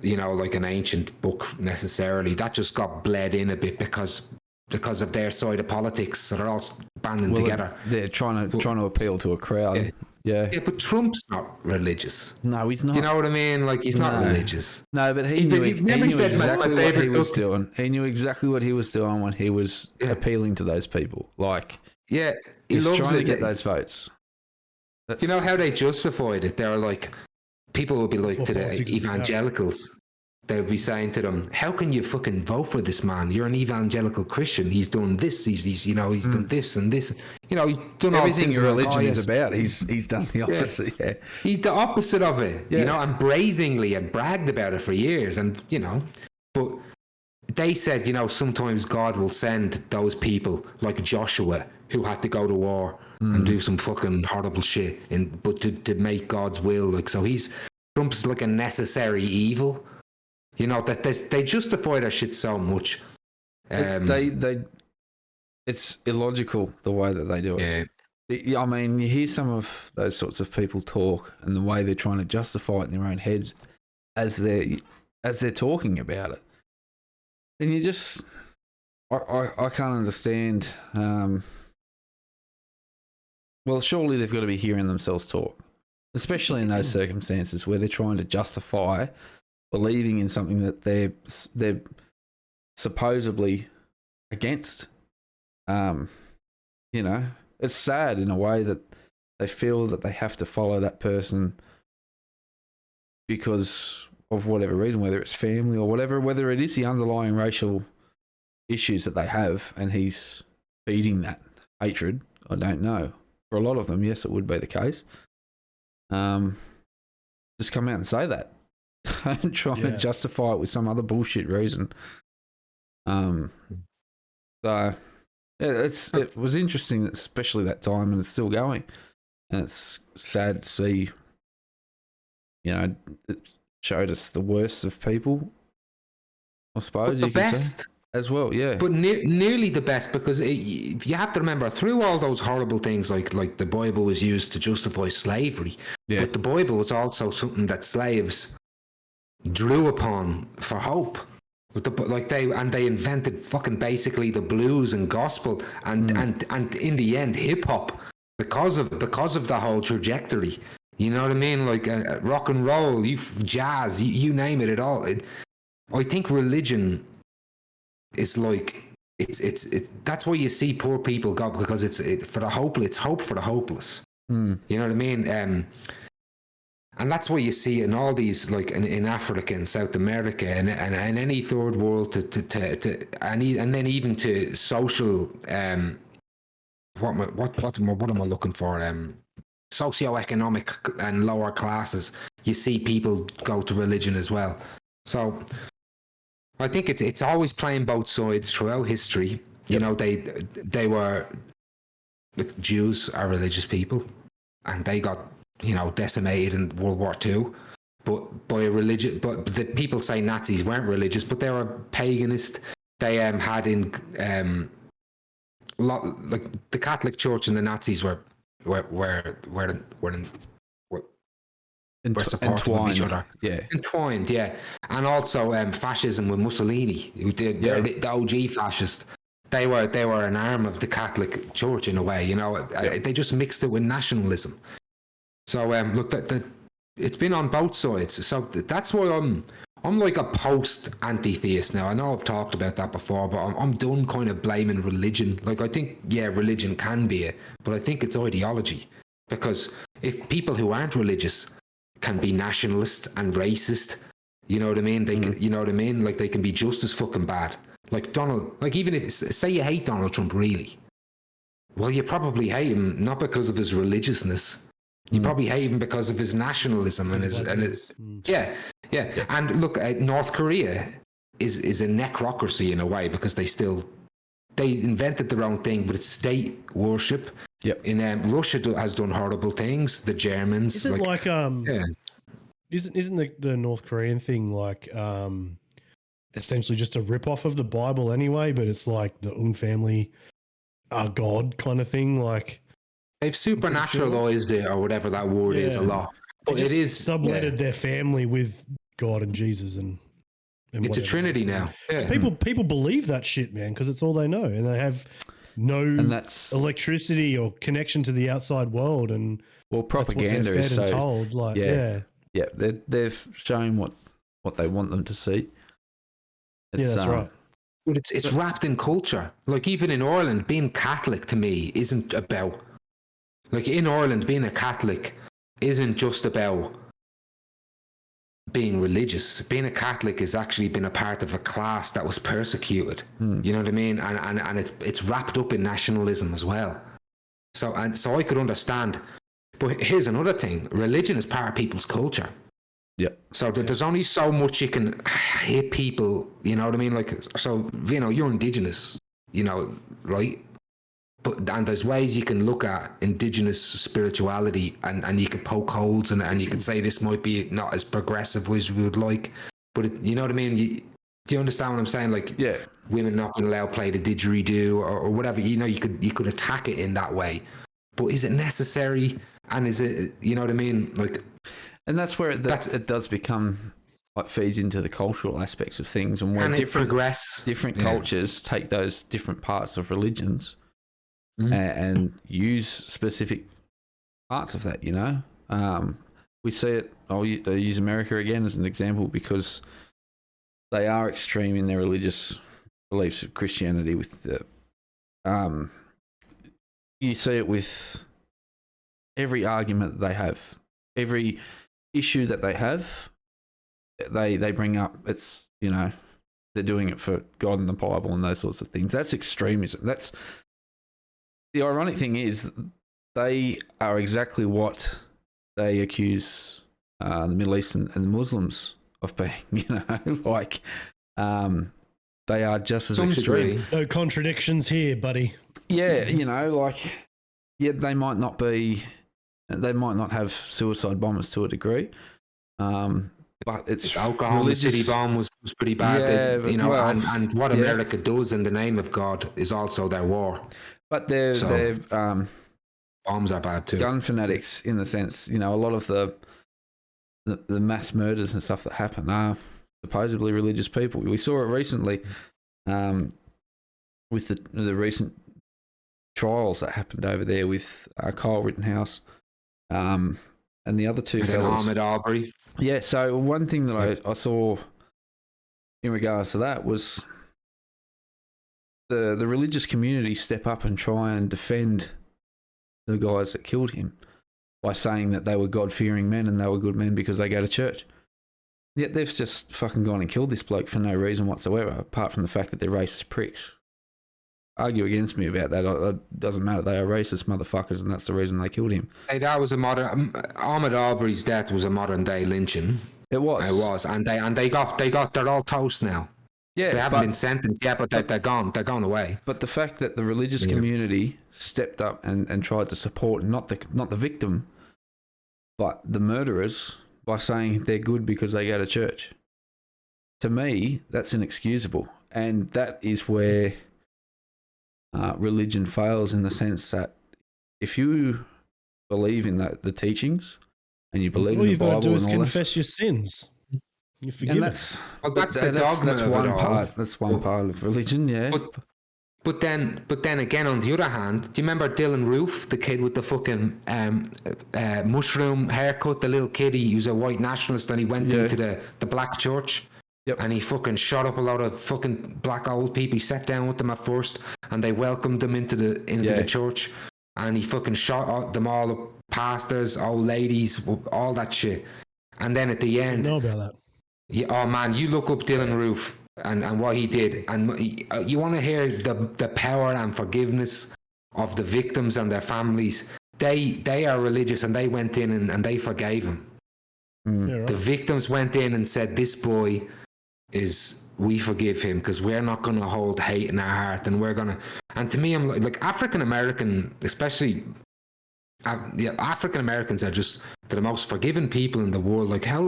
C: like an ancient book necessarily. That just got bled in a bit because of their side of politics. So they're all banding together.
A: They're trying to appeal to a crowd. Yeah,
C: but Trump's not religious.
A: No, he's not.
C: Do you know what I mean? Like, he's not religious.
A: No, but he knew exactly what he was doing. He knew exactly what he was doing when he was appealing to those people. Like,
C: he loves
A: trying to get those votes.
C: Do you know how they justified it? They were like, people would be like to the evangelicals. They would be saying to them, "How can you fucking vote for this man? You're an evangelical Christian. He's done this. He's done this and this. He's done
A: everything your religion is about. He's done the opposite. Yeah.
C: He's the opposite of it. And brazenly and bragged about it for years. And but they said, sometimes God will send those people like Joshua, who had to go to war and do some fucking horrible shit, but to make God's will. Like, so Trump's like a necessary evil. That they justify their shit so much.
A: It's illogical the way that they do it. I mean, you hear some of those sorts of people talk, and the way they're trying to justify it in their own heads as they're talking about it, and you just, I can't understand. Well, surely they've got to be hearing themselves talk, especially in those circumstances where they're trying to justify believing in something that they're supposedly against. It's sad in a way that they feel that they have to follow that person because of whatever reason, whether it's family or whatever, whether it is the underlying racial issues that they have, and he's feeding that hatred. I don't know. For a lot of them, yes, it would be the case. Just come out and say that. Don't try and justify it with some other bullshit reason. It was interesting, especially that time, and it's still going. And it's sad to see, it showed us the worst of people, I suppose you could say, as well, yeah.
C: But nearly the best, because you have to remember, through all those horrible things, like the Bible was used to justify slavery, but the Bible was also something that slaves drew upon for hope. They invented fucking basically the blues and gospel and in the end hip hop because of the whole trajectory. You know what I mean? Like rock and roll, jazz, you name it at all. I think religion is like it's that's why you see poor people go, because it's for the hopeless. It's hope for the hopeless. You know what I mean? And that's why you see in all these, like in Africa and South America and any third world and then even to social what am I looking for? Socioeconomic and lower classes. You see people go to religion as well. So I think it's always playing both sides throughout history. You know, they were, like, Jews are religious people, and they got, you know, decimated in World War II. But by a religion, but the people say Nazis weren't religious, but they were paganist. They had in like the Catholic Church and the Nazis were supportive of each other.
A: Yeah.
C: Entwined, yeah. And also fascism with Mussolini, the OG fascist. They were an arm of the Catholic Church in a way, you know. They just mixed it with nationalism. So look, it's been on both sides. So that's why I'm like a post-anti-theist now. I know I've talked about that before, but I'm done kind of blaming religion. Like, I think, yeah, religion can be it, but I think it's ideology. Because if people who aren't religious can be nationalist and racist, you know what I mean? They can, you know what I mean? Like, they can be just as fucking bad. Like even if, say you hate Donald Trump, really, well, you probably hate him not because of his religiousness. You probably hate him because of his nationalism and his yeah. And look, North Korea is a necrocracy in a way, because they invented their own thing, but it's state worship.
A: Yep.
C: In Russia has done horrible things. The Germans.
B: Is it like isn't the North Korean thing like essentially just a rip-off of the Bible anyway, but it's like the family are God kind of thing? Like,
C: they've supernaturalized it, or whatever that word is, a lot. But it is
B: subletted their family with God and Jesus, and
C: it's a trinity now. Yeah.
B: People believe that shit, man, because it's all they know, and they have no electricity or connection to the outside world, and
A: propaganda
B: is
A: so
B: told. Like,
A: they've shown what they want them to see.
B: That's right.
C: But it's wrapped in culture. Like, even in Ireland, being Catholic to me isn't about. Like, in Ireland, being a Catholic isn't just about being religious. Being a Catholic has actually been a part of a class that was persecuted. You know what I mean? And it's wrapped up in nationalism as well. So I could understand. But here's another thing: religion is part of people's culture.
A: Yeah.
C: So there's only so much you can hit people. You know what I mean? Like, so, you know, you're Indigenous. You know, right? And there's ways you can look at Indigenous spirituality, and you can poke holes and you can say this might be not as progressive as we would like, but you know what I mean? Do you understand what I'm saying? Like, women not being allowed to play the didgeridoo or whatever. You know, you could attack it in that way, but is it necessary? And is it, you know what I mean? Like,
A: and that's where it does become, like, feeds into the cultural aspects of things, and where different cultures take those different parts of religions. And use specific parts of that, you know. We see it. I'll use America again as an example, because they are extreme in their religious beliefs of Christianity. With the, you see it with every argument that they have, every issue that they have. They bring up, it's, you know, they're doing it for God and the Bible and those sorts of things. That's extremism. That's the ironic thing is, they are exactly what they accuse the Middle East and the Muslims of being, you know, like, they are just as extreme.
B: No contradictions here, buddy.
A: Yeah, you know, like, they might not have suicide bombers to a degree, but it's
C: alcohol. The city bomb was pretty bad.
A: Yeah,
C: you know, and what America does in the name of God is also their war.
A: But they're
C: bombs are bad too.
A: Gun fanatics, in the sense, you know, a lot of the mass murders and stuff that happen are supposedly religious people. We saw it recently with the recent trials that happened over there with Kyle Rittenhouse and the other two fellas.
C: Ahmed Arbery.
A: Yeah, so one thing that I saw in regards to that was the religious community step up and try and defend the guys that killed him. by saying that they were God-fearing men and they were good men because they go to church. Yet they've just fucking gone and killed this bloke for no reason whatsoever, apart from the fact that they're racist pricks. Argue against me about that. It doesn't matter. They are racist motherfuckers, and that's the reason they killed him.
C: Hey, that was a modern. Ahmaud Arbery's death was a modern day lynching.
A: It was,
C: and they got. They're all toast now.
A: Yeah,
C: they haven't been sentenced yet, but they're gone. They're gone away.
A: But the fact that the religious community stepped up and tried to support not the victim, but the murderers by saying they're good because they go to church. To me, that's inexcusable, and that is where religion fails, in the sense that if you believe in the teachings and you believe in the Bible, all you've got to do is
B: confess your sins. You forgive
A: that's
C: the dogma.
A: That's one part. That's one part of religion, yeah.
C: But then again, on the other hand, do you remember Dylan Roof, the kid with the fucking mushroom haircut, the little kid? He was a white nationalist, and he went into the black church.
A: Yep.
C: And he fucking shot up a lot of fucking black old people. He sat down with them at first, and they welcomed him into the church. And he fucking shot them all up, pastors, old ladies, all that shit. And then at the end,
B: I know about that.
C: Yeah, oh man, you look up Dylan Roof and what he did, and you want to hear the power and forgiveness of the victims and their families. They are religious, and they went in and they forgave him.
B: Yeah, right.
C: The victims went in and said, "This boy we forgive him because we're not going to hold hate in our heart, and we're gonna." And to me, I'm like African American, especially. African Americans are just the most forgiving people in the world. Like, how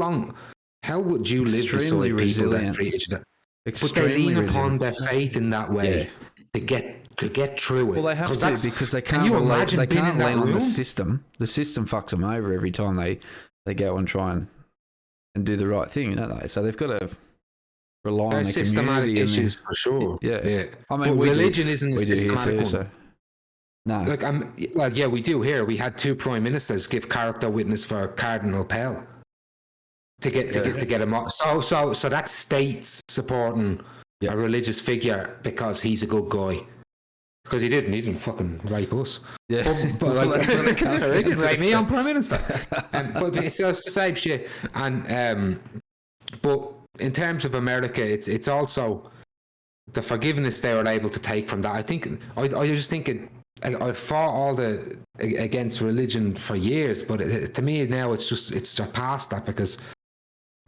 C: would you live beside people that treated you? But they lean upon their faith in that way to get through it.
A: Well, they have to, because they can't. They can't lean on the system. The system fucks them over every time they go and try and do the right thing, don't they? So they've got to rely on the
C: systematic
A: community
C: issues for sure.
A: Yeah.
C: I mean, religion isn't a systematic one.
A: So. No.
C: Like, we do here. We had 2 prime ministers give character witness for Cardinal Pell. To get him up. So that's states supporting a religious figure because he's a good guy. Because he didn't fucking rape us.
A: Yeah.
C: But like, he didn't rape me. I'm prime minister. But it's just the same shit. And but in terms of America, it's also the forgiveness they were able to take from that. I think I just think I fought all against religion for years, but to me now it's just past that, because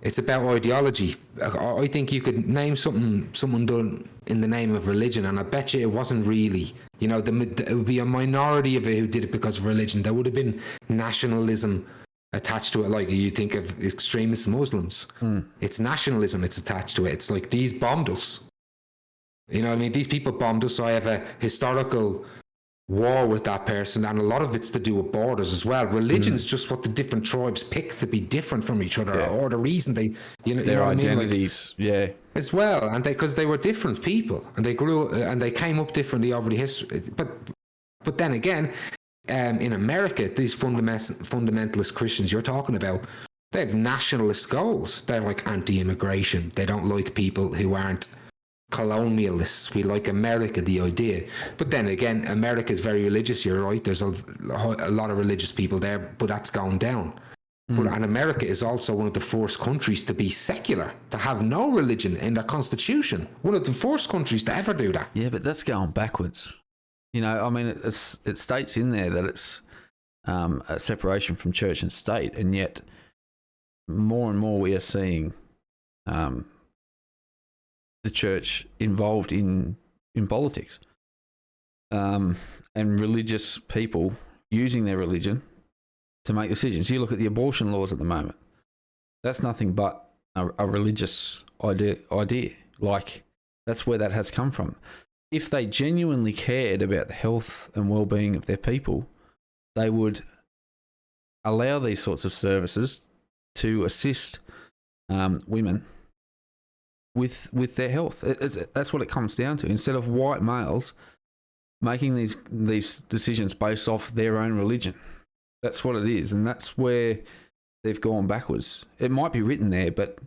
C: it's about ideology. I think you could name someone done in the name of religion, and I bet you it wasn't really. It would be a minority of it who did it because of religion. There would have been nationalism attached to it, like you think of extremist Muslims. It's nationalism. It's attached to it. It's like, these bombed us. You know what I mean? These people bombed us. So I have a historical war with that person, and a lot of it's to do with borders as well. Religion's just what the different tribes pick to be different from each other, or the reason they,
A: their identities,
C: as well, and because they were different people, and they grew and they came up differently over the history. But then again, in America, these fundamentalist Christians you're talking about, they have nationalist goals. They're like anti-immigration. They don't like people who aren't colonialists. We like America, the idea. But then again, America is very religious. You're right. There's a lot of religious people there, but that's gone down. And America is also one of the first countries to be secular, to have no religion in their constitution. One of the first countries to ever do that.
A: Yeah, but that's going backwards. I mean, it states in there that it's a separation from church and state, and yet more and more we are seeing the church involved in politics, and religious people using their religion to make decisions. You look at the abortion laws at the moment. That's nothing but a religious idea. Like, that's where that has come from. If they genuinely cared about the health and well-being of their people, they would allow these sorts of services to assist women with their health. That's what it comes down to. Instead of white males making these decisions based off their own religion. That's what it is, and that's where they've gone backwards. It might be written there, but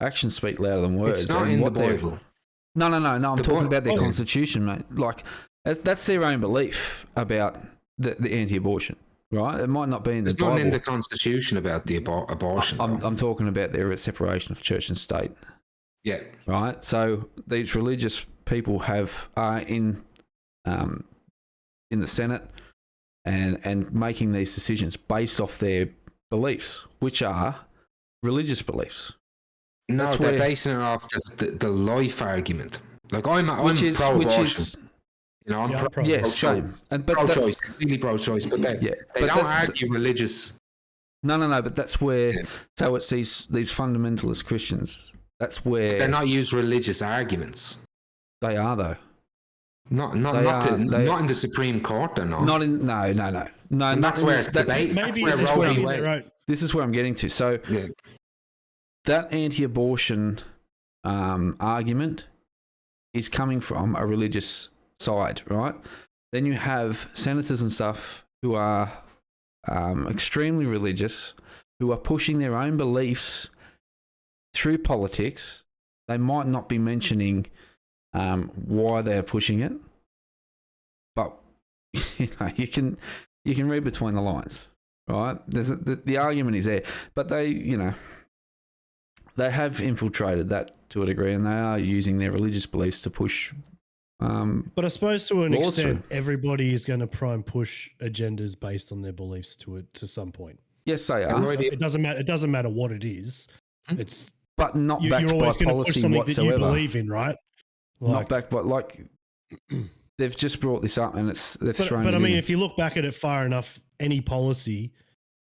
A: actions speak louder than words.
C: It's not in the Bible.
A: No. I'm talking about their constitution, mate. Like, that's their own belief about the anti-abortion. right? It might not be in the
C: There's
A: Bible.
C: nothing in the Constitution about the abortion.
A: I'm talking about their separation of church and state.
C: Yeah.
A: Right. So these religious people are in the Senate and making these decisions based off their beliefs, which are religious beliefs.
C: No, they're basing it off the life argument. Like I'm pro-abortion. You know, I'm pro-choice.
A: Yes, same.
C: Pro-choice, completely pro-choice, but they don't argue religious.
A: No. But that's where. So it's these fundamentalist Christians. That's where
C: they're not use religious arguments.
A: They are though.
C: Not in the Supreme Court. They're not.
A: Not in no.
C: And that's where it's debate.
B: Maybe
A: this is where I'm getting to. So that anti-abortion argument is coming from a religious side, right? Then you have senators and stuff who are extremely religious, who are pushing their own beliefs through politics. They might not be mentioning why they're pushing it, but you can read between the lines, right? The argument is there, but they have infiltrated that to a degree, and they are using their religious beliefs to push.
B: But I suppose to an extent,
A: through.
B: everybody is going to try and push agendas based on their beliefs to some point.
A: Yes, they are.
B: It doesn't matter. It doesn't matter what it is. It's
A: but not backed
B: you're always
A: by
B: going to push
A: policy
B: something
A: whatsoever.
B: that you believe in, right?
A: Not backed by they've just brought this up and they've thrown.
B: But
A: it
B: I mean,
A: in.
B: if you look back at it far enough, any policy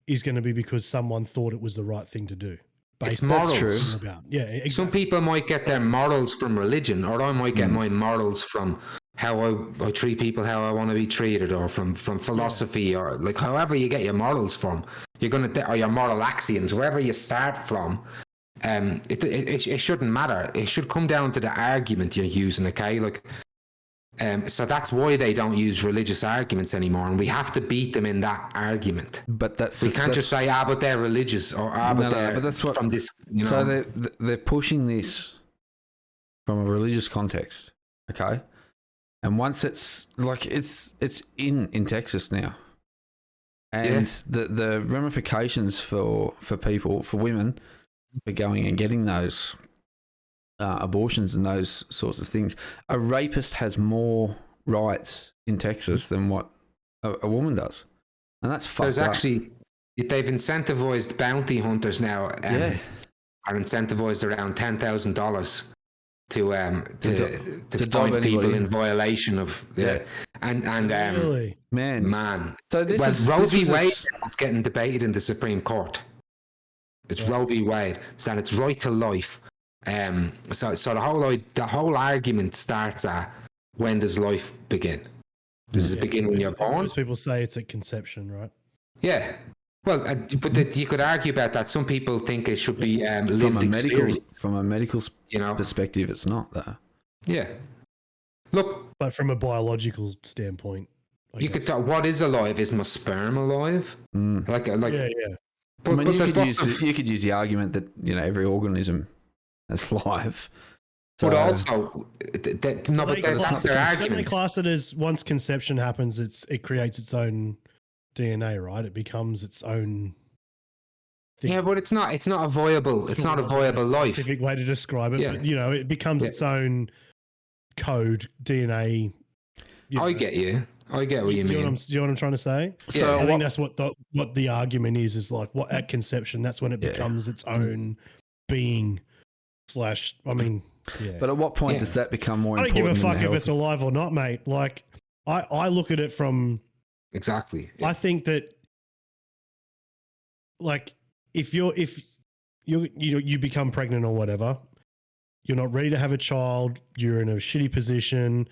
B: is going to be because someone thought it was the right thing to do.
C: It's morals.
B: Yeah, exactly.
C: Some people might get their morals from religion, or I might get my morals from how I treat people, how I want to be treated, or from philosophy, or like however you get your morals from. Or your moral axioms, wherever you start from. It shouldn't matter. It should come down to the argument you're using, okay? Like, so that's why they don't use religious arguments anymore, and we have to beat them in that argument.
A: But
C: we can't just say, but they're religious, or but that's what from this.
A: So they're pushing this from a religious context, okay? And once it's like it's in Texas now, and the ramifications for people, for women, for going and getting those abortions and those sorts of things. A rapist has more rights in Texas than what a woman does, and that's fucked
C: There's
A: up.
C: Actually, they've incentivized bounty hunters now. Are incentivized around $10,000 to find people in violation of and
B: really?
C: man.
A: So
C: Roe v. Wade is getting debated in the Supreme Court. It's Roe v. Wade, saying it's right to life. So the whole argument starts at, when does life begin? Does it begin when you're born?
B: Most people say it's at conception, right?
C: Yeah. Well, but you could argue about that. Some people think it should be lived experience.
A: From a medical perspective, it's not though.
C: Yeah. Look,
B: but from a biological standpoint,
C: you could talk. What is alive? Is my sperm alive? Like
B: yeah.
A: But, I mean, you could use the argument that every organism is live.
C: So, but also, that's their argument.
B: They class it as once conception happens, it creates its own DNA, right? It becomes its own thing.
C: Yeah, but it's not a viable. It's not a viable life.
B: Scientific way to describe it, but it becomes its own code DNA.
C: I get you. I get what you mean.
B: Do you know what I'm trying to say?
A: So
B: I think that's what the argument is like what at conception, that's when it becomes its own being / I mean, yeah.
A: But at what point does that become more important?
B: I don't give a fuck if it's alive or not, mate. Like I look at it from
C: exactly.
B: I think that like if you become pregnant or whatever, you're not ready to have a child, you're in a shitty position.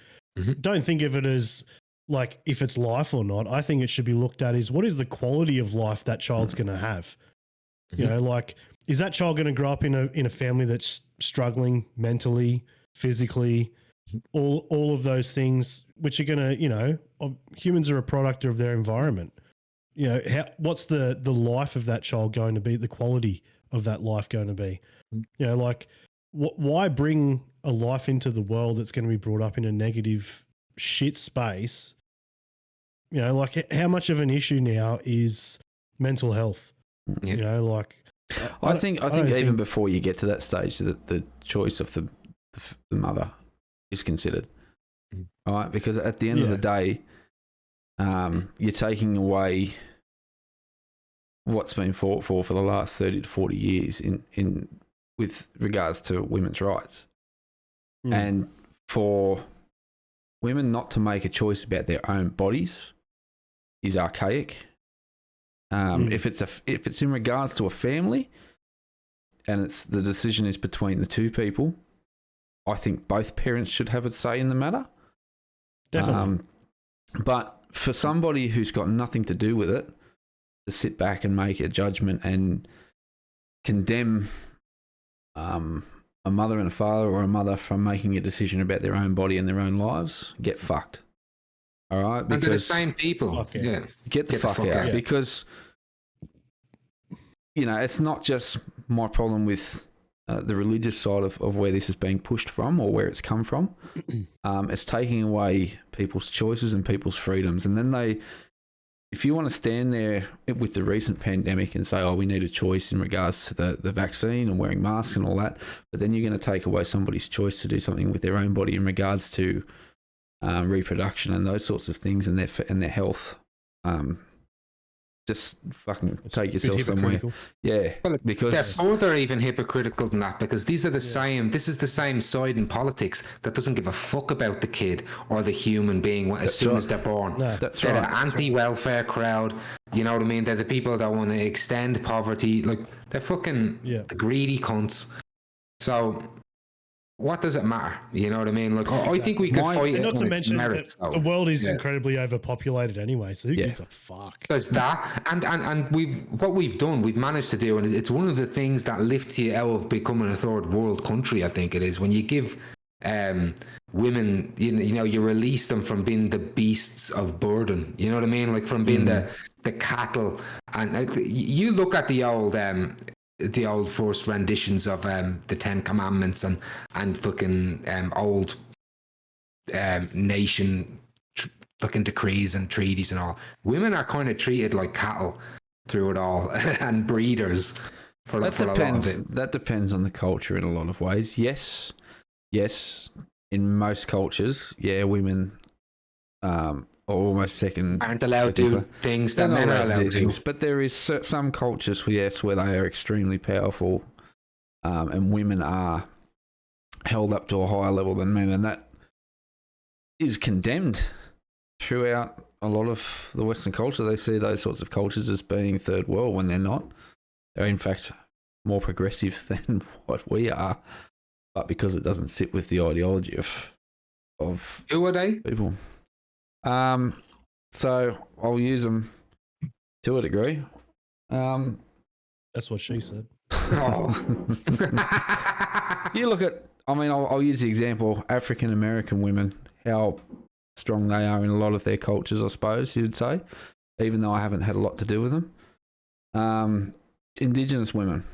B: Don't think of it as like if it's life or not. I think it should be looked at as what is the quality of life that child's going to have. You know, like is that child going to grow up in a family that's struggling mentally, physically, all of those things, which are going to, humans are a product of their environment. What's the life of that child going to be? The quality of that life going to be? Like why bring a life into the world that's going to be brought up in a negative shit space? you know, like how much of an issue now is mental health?
C: Yeah.
B: You know, like
A: I think
B: don't
A: even before you get to that stage, the choice of the mother is considered, right? Because at the end of the day, you're taking away what's been fought for the last 30 to 40 years in with regards to women's rights, and for women not to make a choice about their own bodies is archaic. If it's in regards to a family, and the decision is between the two people, I think both parents should have a say in the matter.
B: Definitely.
A: But for somebody who's got nothing to do with it to sit back and make a judgment and condemn a mother and a father, or a mother from making a decision about their own body and their own lives, get fucked. All right?
C: Because they're the same people. Yeah.
A: Get the fuck out. Because, you know, it's not just my problem with the religious side of where this is being pushed from or where it's come from. It's taking away people's choices and people's freedoms. And then if you want to stand there with the recent pandemic and say, oh, we need a choice in regards to the vaccine and wearing masks and all that, but then you're going to take away somebody's choice to do something with their own body in regards to reproduction and those sorts of things and their health. Just fucking take yourself somewhere. Yeah,
C: well,
A: because
C: they're further even hypocritical than that, because these are the same. This is the same side in politics that doesn't give a fuck about the kid or the human being as soon as they're born.
B: No,
A: that's
C: they're
A: right.
C: the anti-welfare crowd. You know what I mean? They're the people that want to extend poverty. Like, they're fucking the greedy cunts. So what does it matter? You know what I mean? Like, I think we could fight it.
B: Not to mention
C: merits,
B: that the world is incredibly overpopulated anyway, so who gives a fuck?
C: There's that, and we've done, we've managed to do, and it's one of the things that lifts you out of becoming a third world country. I think it is when you give women, you know, you release them from being the beasts of burden. You know what I mean? Like from being the cattle, and you look at the old first renditions of the Ten Commandments and fucking old nation fucking decrees and treaties and all. Women are kind of treated like cattle through it all and breeders for a lot of it.
A: That depends on the culture in a lot of ways. Yes, in most cultures, women are almost second.
C: Aren't allowed to do things that men are allowed to do.
A: But there is some cultures, where they are extremely powerful, and women are held up to a higher level than men, and that is condemned throughout a lot of the Western culture. They see those sorts of cultures as being third world when they're not. They're in fact more progressive than what we are, but because it doesn't sit with the ideology of
C: who are they?
A: People. So I'll use them to a degree.
B: That's what she said.
A: You look at, I'll use the example, African American women, how strong they are in a lot of their cultures, I suppose you'd say, even though I haven't had a lot to do with them. Indigenous women,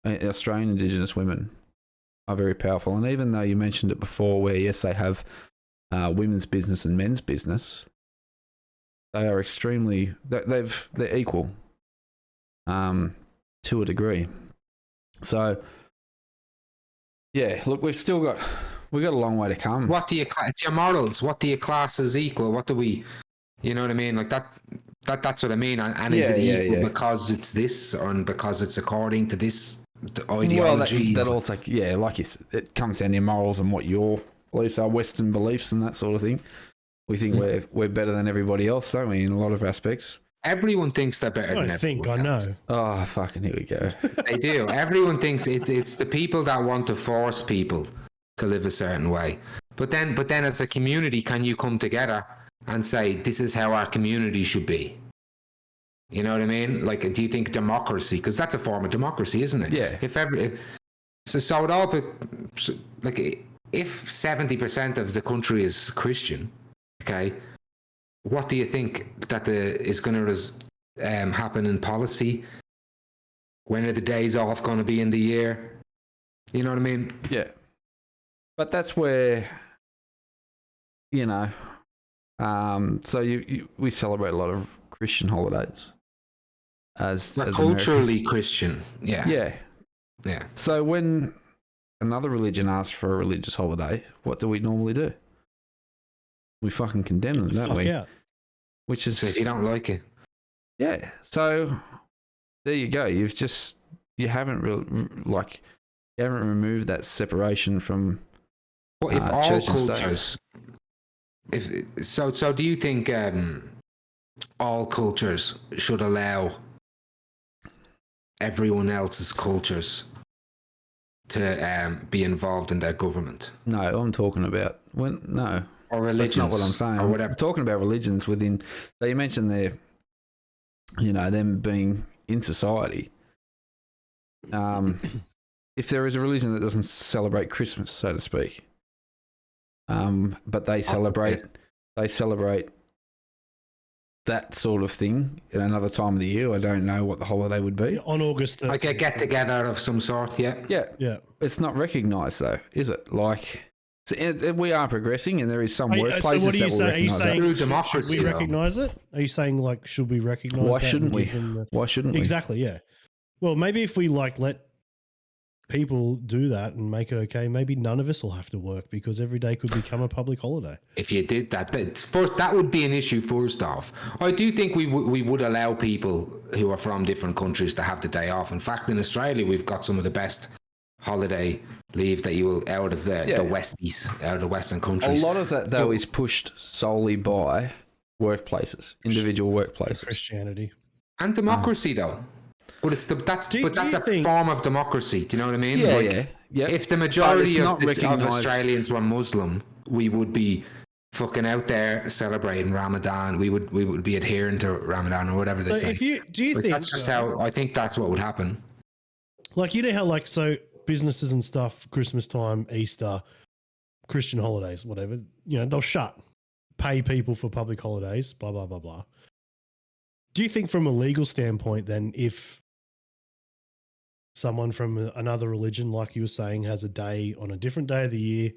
A: Australian Indigenous women are very powerful. And even though you mentioned it before, where yes, they have women's business and men's business, they are they're equal to a degree. So look, we've got a long way to come.
C: What do you it's your morals? What do you class as equal? What do we, you know what I mean? Like that's what I mean. And is it equal because it's this, or because it's according to this ideology?
A: Well, that also, like you said, it comes down to your morals and what your beliefs are, Western beliefs and that sort of thing. We think we're better than everybody else, don't we, in a lot of aspects?
C: Everyone thinks they're better than everyone else.
B: I know.
A: Oh, fucking here we go.
C: They do. Everyone thinks it's the people that want to force people to live a certain way. But then as a community, can you come together and say, this is how our community should be? You know what I mean? Like, do you think democracy, because that's a form of democracy, isn't it?
A: Yeah.
C: So it all, like, if 70% of the country is Christian, okay, what do you think that is going to happen in policy? When are the days off going to be in the year? You know what I mean?
A: Yeah. But that's where, So we celebrate a lot of Christian holidays as
C: culturally Christian.
A: Yeah.
C: Yeah.
A: So when another religion asks for a religious holiday, what do we normally do? We fucking condemn them, don't we?
B: Out.
A: Which is,
C: so if you don't like it.
A: Yeah. So there you go. You haven't removed that separation from.
C: What if all
A: church and
C: cultures? So do you think all cultures should allow everyone else's cultures to be involved in their government?
A: No, I'm talking about no.
C: Or religions.
A: That's not what I'm saying.
C: Or whatever.
A: I'm talking about religions within. So you mentioned them being in society. If there is a religion that doesn't celebrate Christmas, so to speak, but they celebrate that sort of thing at another time of the year. I don't know what the holiday would be.
B: On August 13th.
C: Like a get together of some sort, yeah.
A: Yeah. It's not recognised though, is it? Like, we are progressing, and there is some workplaces
B: so what are you
A: that will
B: saying? Are you
A: recognise
B: saying
A: that.
C: Through democracy,
B: should we
C: though.
B: recognise it? Are you saying like should we recognise?
A: Why
B: that
A: shouldn't
B: and
A: we?
B: give them the-
A: Why shouldn't we?
B: Exactly. Yeah. Well, maybe if we let people do that and make it okay, maybe none of us will have to work because every day could become a public holiday.
C: If you did that, that would be an issue first off. I do think we would allow people who are from different countries to have the day off. In fact, in Australia, we've got some of the best holiday leave that you will out of the Westies, out of the Western countries.
A: A lot of that though is pushed solely by workplaces, individual workplaces,
B: Christianity
C: and democracy though. But that's a form of democracy. Do you know what I mean?
A: Yeah.
C: If the majority of
A: recognised.
C: Australians were Muslim, we would be fucking out there celebrating Ramadan. We would be adhering to Ramadan or whatever they say.
B: Do you think
C: that's just how I think that's what would happen?
B: Like, you know how so businesses and stuff, Christmas time, Easter, Christian holidays, whatever, they'll shut, pay people for public holidays, blah, blah, blah, blah. Do you think from a legal standpoint then, if someone from another religion, like you were saying, has a day on a different day of the year,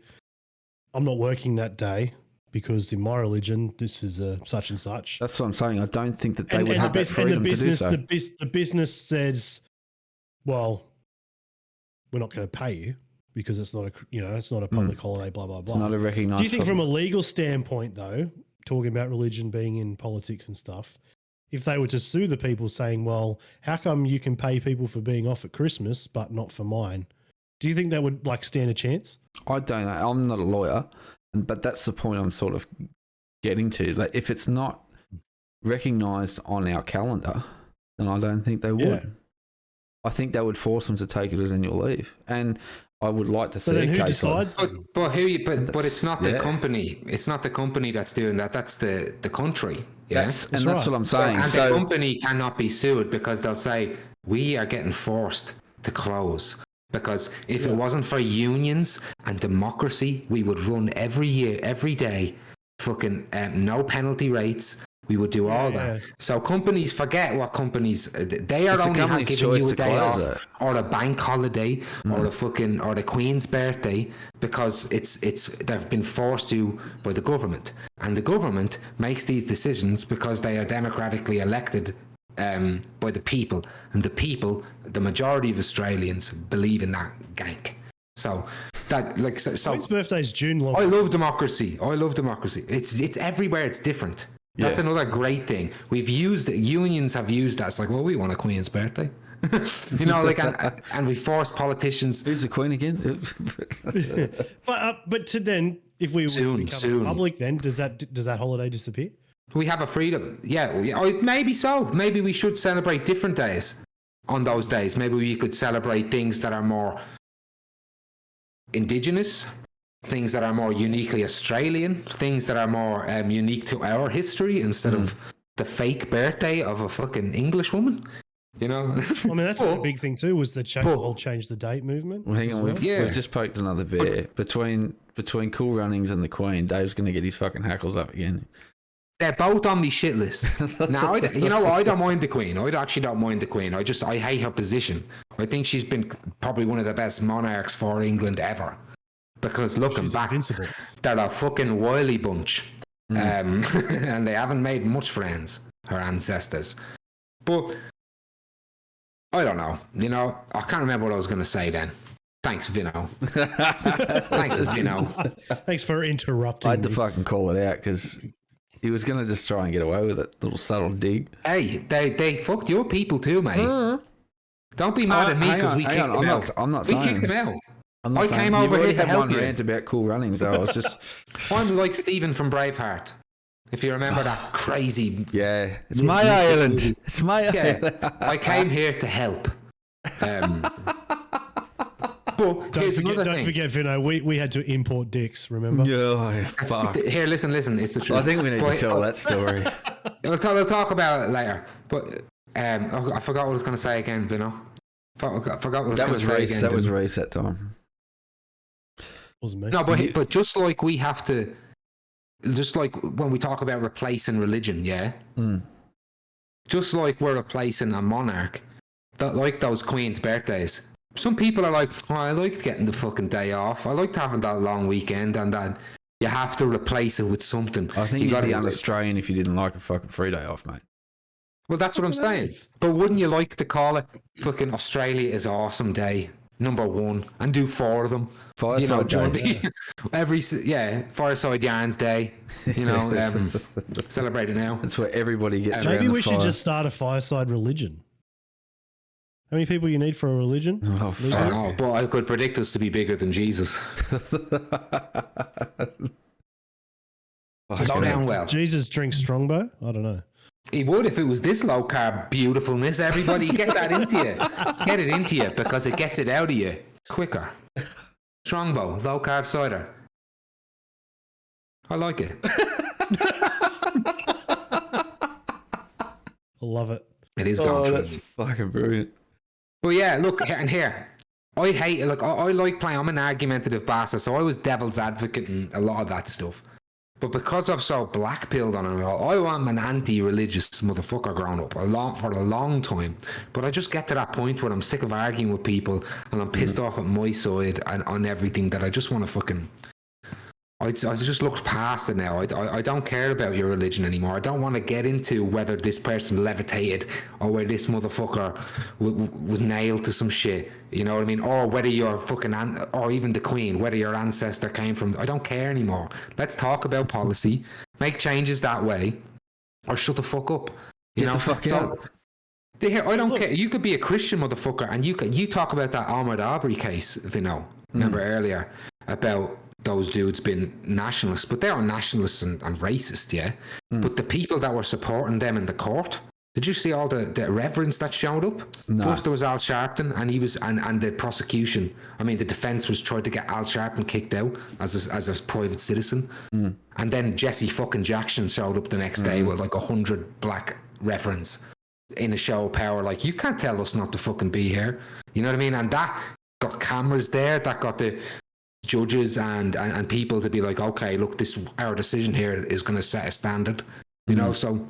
B: I'm not working that day because in my religion, this is a such and such.
A: That's what I'm saying. I don't think that they would have that freedom to do so.
B: The business says, well, we're not going to pay you because it's not a public holiday, blah, blah, blah.
A: It's not a recognised.
B: Do you think from a legal standpoint though, talking about religion being in politics and stuff, if they were to sue the people saying, well, how come you can pay people for being off at Christmas but not for mine? Do you think that would stand a chance?
A: I don't know. I'm not a lawyer, but that's the point I'm sort of getting to. Like, if it's not recognised on our calendar, then I don't think they would. Yeah. I think they would force them to take it as annual leave, and I would like to see a case
B: decides.
C: But it's not the company. It's not the company that's doing that. That's the country. Yeah,
A: that's what I'm saying.
C: The company cannot be sued because they'll say we are getting forced to close. Because if it wasn't for unions and democracy, we would run every year, every day, fucking no penalty rates. We would do all that. So companies, forget what companies, they are only giving you a day off or a bank holiday or the Queen's birthday because they've been forced to by the government. And the government makes these decisions because they are democratically elected by the people, and the people, the majority of Australians believe in that gank. So that
B: Queen's birthday is June.
C: I love democracy. It's everywhere. It's different. That's another great thing. Unions have used that. It's like, well, we want a Queen's birthday. And we force politicians.
A: Who's the Queen again?
B: but to then, if we become public, then does that holiday disappear?
C: We have a freedom. Yeah, maybe so. Maybe we should celebrate different days on those days. Maybe we could celebrate things that are more indigenous, things that are more uniquely Australian, things that are more unique to our history instead of the fake birthday of a fucking English woman. I mean,
B: that's a big thing too, was the whole change the date movement.
A: Well, hang on, we've just poked another bear. Between Cool Runnings and the Queen, Dave's going to get his fucking hackles up again.
C: They're both on the shit list. Now, I don't mind the Queen. I actually don't mind the Queen. I hate her position. I think she's been probably one of the best monarchs for England ever. Because looking back, they're a fucking wily bunch. and they haven't made much friends, her ancestors. But I don't know. You know, I can't remember what I was going to say then. Thanks, Vinno. Thanks, Vinno.
B: Thanks for interrupting.
A: I had to
B: me.
A: fucking call it out because he was going to just try and get away with it. Little subtle dig.
C: Hey, they fucked your people too, mate. Don't be mad at me because we kicked them out.
A: I'm not
C: we
A: saying.
C: kicked them out.
A: I
C: came over here to help you.
A: Rant about Cool Runnings, though. I was just.
C: I'm like Stephen from Braveheart. If you remember that crazy.
A: Yeah, it's my island.
C: Movie.
A: It's my island.
C: I came here to help. But here's another thing.
B: Don't forget, Vinno, we had to import dicks, remember?
A: Yeah, fuck.
C: Here, listen, it's the truth.
A: I think we need to tell that story.
C: We'll talk about it later. But I forgot what I was going to say again, Vinno. I forgot what I was going to say again.
A: That was Reese that time.
B: Wasn't me.
C: No, but just like we have to, just like when we talk about replacing religion, yeah? Just like we're replacing a monarch, that like those queen's birthdays. Some people are like, oh, I liked getting the fucking day off. I liked having that long weekend, and that you have to replace it with something.
A: I think you'd be un-Australian if you didn't like a fucking free day off, mate.
C: Well, that's what I'm saying. But wouldn't you like to call it fucking Australia is awesome day, #1, and do 4 of them?
A: Fireside Day.
C: Fireside Yarns Day. You know, celebrate it now.
A: That's where everybody gets around
B: Maybe
A: the
B: we should
A: fire.
B: just start a fireside religion. How many people you need for a religion?
A: Oh, fuck.
C: I know, but I could predict us to be bigger than Jesus. Go down well.
B: Does Jesus drink Strongbow? I don't know.
C: He would if it was this low carb beautifulness. Everybody, get that into you. Get it into you because it gets it out of you quicker. Strongbow, low carb cider. I like it.
B: I love it.
C: It is gone.
A: That's fucking brilliant.
C: But yeah, look, and here, I hate it. Like, I like playing. I'm an argumentative bastard, so I was devil's advocate in a lot of that stuff. But because I've so black-pilled on it all, I am an anti-religious motherfucker growing up for a long time. But I just get to that point where I'm sick of arguing with people and I'm pissed off at my side and on everything that I just want to fucking... I've just looked past it now. I don't care about your religion anymore. I don't want to get into whether this person levitated or whether this motherfucker was nailed to some shit. You know what I mean? Or whether your fucking or even the Queen, whether your ancestor came from. I don't care anymore. Let's talk about policy, make changes that way, or shut the fuck up. You know,
A: the fuck out.
C: I don't care. You could be a Christian motherfucker, and you talk about that Ahmaud Arbery case, Vinno. Remember earlier about those dudes being nationalists, but they are nationalists and racist, yeah. But the people that were supporting them in the court, did you see all the reverends that showed up?
A: No.
C: First there was Al Sharpton, and he was and the prosecution. I mean, the defense was trying to get Al Sharpton kicked out as a private citizen, and then Jesse fucking Jackson showed up the next day with like 100 black reverends in a show of power. Like, you can't tell us not to fucking be here. You know what I mean? And that got cameras there. That got the judges and people to be like, okay, look, our decision here is going to set a standard, you know. So,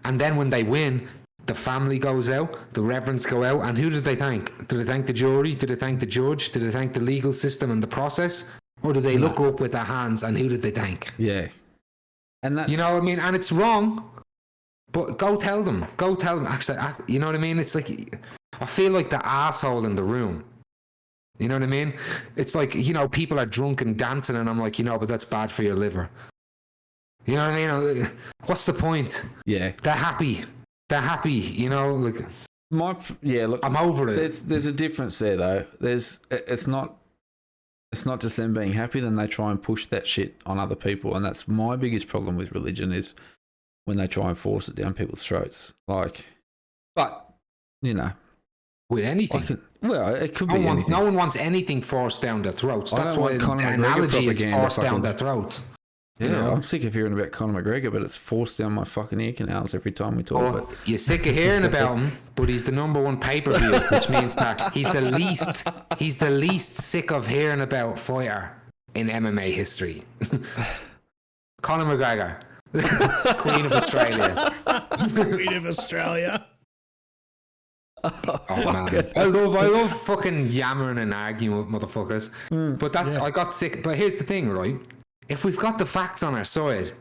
C: and then when they win, the family goes out, the reverends go out, and who did they thank? Did they thank the jury? Did they thank the judge? Did they thank the legal system and the process? Or did they look up with their hands, and who did they thank?
A: Yeah, and that's,
C: you know what I mean. And it's wrong, but go tell them. Actually, you know what I mean. It's like, I feel like the asshole in the room. You know what I mean? It's like, you know, people are drunk and dancing, and I'm like, you know, but that's bad for your liver. You know what I mean? What's the point?
A: Yeah,
C: they're happy, you know. Like,
A: look,
C: I'm over it.
A: There's a difference there, though. It's not just them being happy. Then they try and push that shit on other people, and that's my biggest problem with religion, is when they try and force it down people's throats. Like, but you know,
C: with anything.
A: It could be anything.
C: No one wants anything forced down their throats. That's why the analogy is forced down their throats.
A: Yeah, you know? I'm sick of hearing about Conor McGregor, but it's forced down my fucking ear canals every time we talk about it.
C: You're sick of hearing about him, but he's the #1 pay-per-view, which means that he's the least sick of hearing about fighter in MMA history. Conor McGregor, Queen of Australia.
B: Queen of Australia.
C: Oh man, I love fucking yammering and arguing with motherfuckers. But I got sick. But here's the thing, right? if we've got the facts on our side,